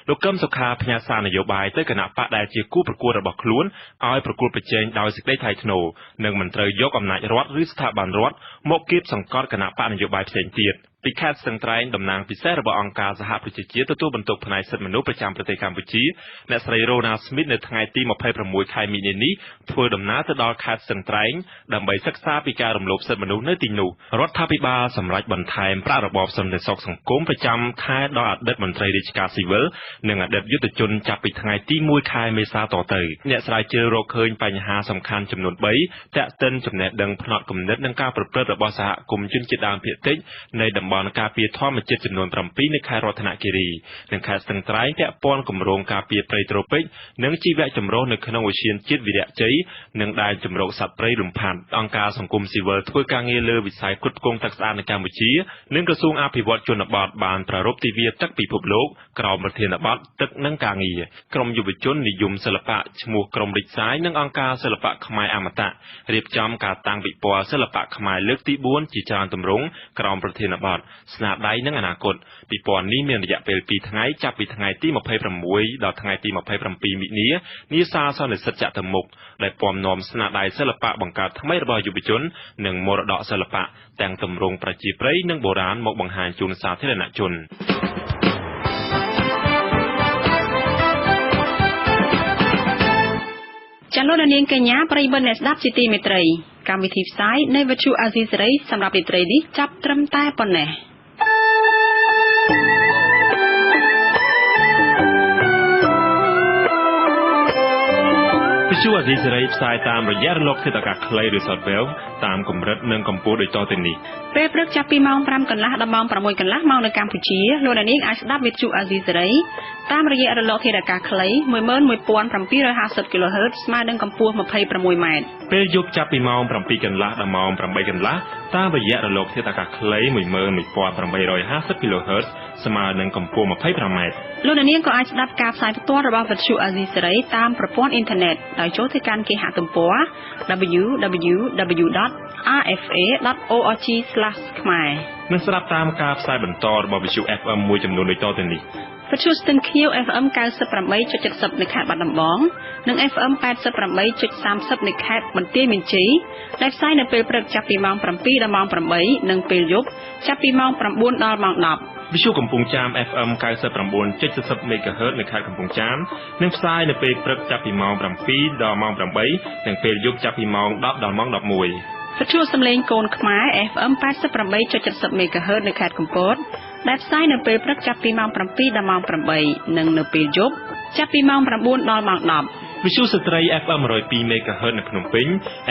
[SPEAKER 5] លោកកឹមសុខាផ្ញើសារនយោបាយទៅគណៈបកដែលជាគូប្រកួតរបស់ខ្លួនឲ្យប្រកួតប្រជែងដោយសេចក្តីថ្លៃថ្នូរនិងមិនត្រូវយកអំណាចរដ្ឋឬស្ថាប័នរដ្ឋមកគៀបសង្កត់គណៈបកនយោបាយផ្សេងទៀតពីខេត្តស្ទឹងត្រែងតំណាងពិសេសរបស់អង្គការសហប្រជាជាតិទទួលបន្ទុកផ្នែកសិទ្ធិមនុស្សប្រចាំប្រទេសកម្ពុជាអ្នកស្រីរ៉ូណាស្មីតនៅថ្ងៃទី26 ខែមីនានេះធ្វើដំណើរទៅដល់ខេត្តស្ទឹងត្រែងដើម្បីសិក្សាពីការរំលោភសិទ្ធិមនុស្សនៅទីនោះរដ្ឋាភិបាលសម្រេចបន្ថែមប្រាក់របបសន្តិសុខសង្គមប្រចាំខែដល់អតីតមន្ត្រីរាជការស៊ីវិលនិងអតីតយុទ្ធជនចាប់ពីថ្ងៃទី1ខែមេសាតទៅអ្នកស្រាវជ្រាវរកឃើញបញ្ហាសំខាន់ចំនួន3តាក់ទិនចំណេះដឹងផ្នែកគំនិតនិងការប្រព្រឹត្តរបស់សហគមន៍ជនជាតិដើមភាគតិចនៃតំបន់ការពារធម្មជាតិចំនួន7នៅខេត្តរតនគិរីនិងខេត្តស្ទឹងត្រែងពាក់ព័ន្ធគម្រោងការពារព្រៃត្រូពិកនិងជីវៈចម្រុះនៅក្នុងឧទ្យានជាតិវីរៈជ័យនិងដែនជម្រកសត្វព្រៃលំផាត់អង្គការសង្គមស៊ីវិលធ្វើការងារលើវិស័យផ្គត់ផ្គង់ទឹកស្អាតនៅកម្ពុជានិងក្រសួងអភិវឌ្ឍជនបទបានប្រារព្ធទិវាទឹកពិភពលោកក្រោមប្រធានបទទឹកនិងការងារក្រុមយុវជននិយមសិល្បៈឈ្មោះក្រុមរិទ្ធសាយនិងអង្គការសិល្បៈខ្មែរអមតៈរៀបចំការតាំងពិព័រណ៍សិល្បៈខ្មែរលើកទី4ជាច្រើនទម្រង់ក្រោមប្រធានបទស្នាដៃនិងអនាគតពិព័រណ៍នេះមានរយៈពេល2ថ្ងៃចាប់ពីថ្ងៃទី26ដល់ថ្ងៃទី27មិនិនានាសាលសន្និសីទចតុមុខដែលពំនាំស្នាដៃសិល្បៈបង្កើតថ្មីរបស់យុវជននិងមរតកសិល្បៈទាំងទម្រង់ប្រជាប្រិយនិងបុរាណមកបង្ហាញជូនសាធារណជន
[SPEAKER 4] ចាលោកនាងកញ្ញាប្រិយមិត្តអ្នកស្ដាប់ជាទីមេត្រីកម្មវិធីផ្សាយនៃវិទ្យុអាស៊ីសេរីសម្រាប់រាត្រីនេះចាប់ត្រឹមតែប៉ុណ្ណេះ
[SPEAKER 5] វិទ្យុអាស៊ីសេរីផ្សាយតាមរយៈរលកធាតុអាកាសខ្លីឬ Shortwave តាមកម្រិតនិងកម្ពស់ដូចតទៅនេះ
[SPEAKER 4] ពេលព្រឹកចាប់ពីម៉ោង 5 កន្លះដល់ម៉ោង 6 កន្លះម៉ោងនៅកម្ពុជាលោកនាងអាចស្ដាប់វិទ្យុអាស៊ីសេរីតាមរយៈរលកធាតុអាកាសខ្លី 11750 kHz ស្មើនឹងកម្ពស់ 26 ម៉ែត្រ
[SPEAKER 5] ពេលយប់ចាប់ពីម៉ោង 7 កន្លះដល់ម៉ោង 8 កន្លះតាមរយៈរលកធាតុអាកាសខ្លី 11850 kHz ស្មើនឹងកម្ពស់ 25 ម៉ែត្រ
[SPEAKER 4] លោកនាងក៏អាចស្ដាប់ការផ្សាយផ្ទាល់របស់វិទ្យុអាស៊ីសេរីតាមប្រព័ន្ធអ៊ីនធឺណិតដោយចូលទៅកាន់គេហទំព័រ www.rfa.org/ ខ្មែរ
[SPEAKER 5] និងស្ដាប់តាមការផ្សាយបន្តរបស់វិទ្យុ FM មួយចំនួនដូចតទៅនេះ
[SPEAKER 4] វិទ្យុស្ទឹងខៀវ FM 98.70 នៅខេត្តបាត់ដំបងនិង FM 88.30 នៅខេត្តបន្ទាយមានជ័យដែលផ្សាយនៅពេលព្រឹកចាប់ពីម៉ោង 7 ដល់ម៉ោង 8 និងពេលយប់ចាប់ពីម៉ោង 9 ដល់ម៉ោង 10
[SPEAKER 5] វិទ្យុកំពង់ចាម FM 99.40 MHz នៅខេត្តកំពង់ចាមនិងផ្សាយនៅពេលព្រឹកចាប់ពីម៉ោង 7 ដល់ម៉ោង 8 និងពេលយប់ចាប់ពីម៉ោង 10 ដល់ម៉ោង 11
[SPEAKER 4] វិទ្យុសំឡេងកូនខ្មែរ FM 88.70 MHz នៅខេត្តកំពតដែលផ្សាយនៅពេលព្រឹកចាប់ពីម៉ោង 7 ដល់ម៉ោង 8 និងនៅពេលយប់ចាប់ពីម៉ោង 9 ដល់ម៉ោង 10
[SPEAKER 5] វិទ្យុស្ត្រី FM 102 MHz នៅភ្នំពេញ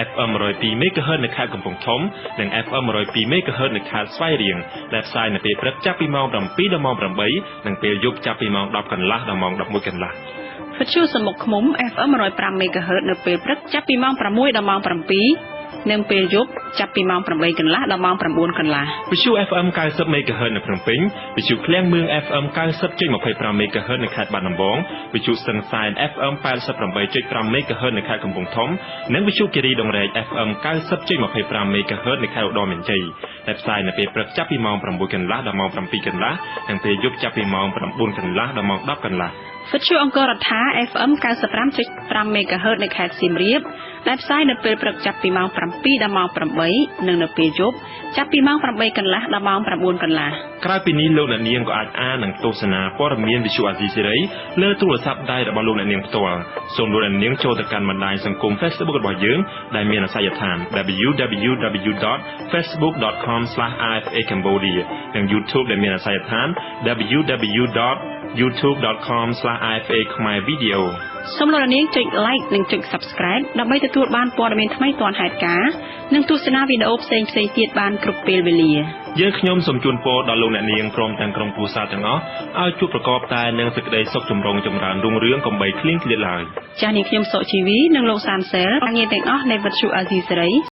[SPEAKER 5] FM 102 MHz នៅខេត្តកំពង់ធំនិង FM 102 MHz នៅខេត្តស្វាយរៀងដែលផ្សាយនៅពេលព្រឹកចាប់ពីម៉ោង 7 ដល់ម៉ោង 8 និងពេលយប់ចាប់ពីម៉ោង 10 កន្លះដល់ម៉ោង 11 កន្លះ
[SPEAKER 4] វិទ្យុសមុខឃ្មុំ FM 105 MHz នៅពេលព្រឹកចាប់ពីម៉ោង 6 ដល់ម៉ោង 7និងពេលយប់ចាប់ពីម៉ោង 8 កន្លះដល់ម៉ោង 9 កន្លះ
[SPEAKER 5] វិទ្យុ FM 90 MHz នៅភ្នំពេញវិទ្យុឃ្លាំងមឿង FM 90.25 MHz នៅខេត្តបាត់ដំបងវិទ្យុស្ទឹងសែន FM 88.5 MHz នៅខេត្តកំពង់ធំនិងវិទ្យុគិរីដងរែក FM 90.25 MHz នៅខេត្តឧត្តរមានជ័យដែលផ្សាយនៅពេលព្រឹកចាប់ពីម៉ោង 6 កន្លះដល់ម៉ោង 7 កន្លះនិងពេលយប់ចាប់ពីម៉ោង 9 កន្លះដល់ម៉ោង 10 កន្លះ
[SPEAKER 4] វិទ្យុអង្គររដ្ឋា FM 95.5 MHz នៅខេត្តសៀមរាបដែលផ្សាយនៅពេលព្រឹកចាប់ពីម៉ោង 7 ដល់ម៉ោង 8 និងនៅពេលយប់ចាប់ពីម៉ោង 8 កន្លះដល់ម៉ោង 9 កន្លះ
[SPEAKER 5] ក្រៅពីនេះលោកអ្នកនាងក៏អាចអាននិងទស្សនាព័ត៌មានវិទ្យុអាស៊ីសេរីលើទូរស័ព្ទដៃរបស់លោកអ្នកនាងផ្ទាល់សូមលោកអ្នកនាងចូលទៅកាន់បណ្ដាញសង្គម Facebook របស់យើងដែលមានអាសយដ្ឋាន www.facebook.com/rfa Cambodia និង YouTube ដែលមានអាសយដ្ឋាន www.youtube.com/rfa Khmer Video
[SPEAKER 4] សូមលោកអ្នកនាងចុច like និងចុច subscribe ដើម្បីទទួលបានព័ត៌មានថ្មីទាន់ហេតុការណ៍និងទស្សនាវីដេអូផ្សេងៗទៀតបានគ្រប់ពេលវេលា
[SPEAKER 5] យើងខ្ញុំសូមជូនពរដល់លោកអ្នកនាងព្រមទាំងក្រុមគ្រួសារទាំងអស់ឲ្យជួបប្រកបតែនឹងសេចក្តីសុខចម្រុងចម្រើនរុងរឿងកុំបីឃ្លៀងឃ្លាតឡើយ
[SPEAKER 4] ចាស់នេះខ្ញុំសុជីវីនិងលោកសានសែលការងារទាំងអស់នៃវិទ្យុអាស៊ីសេរី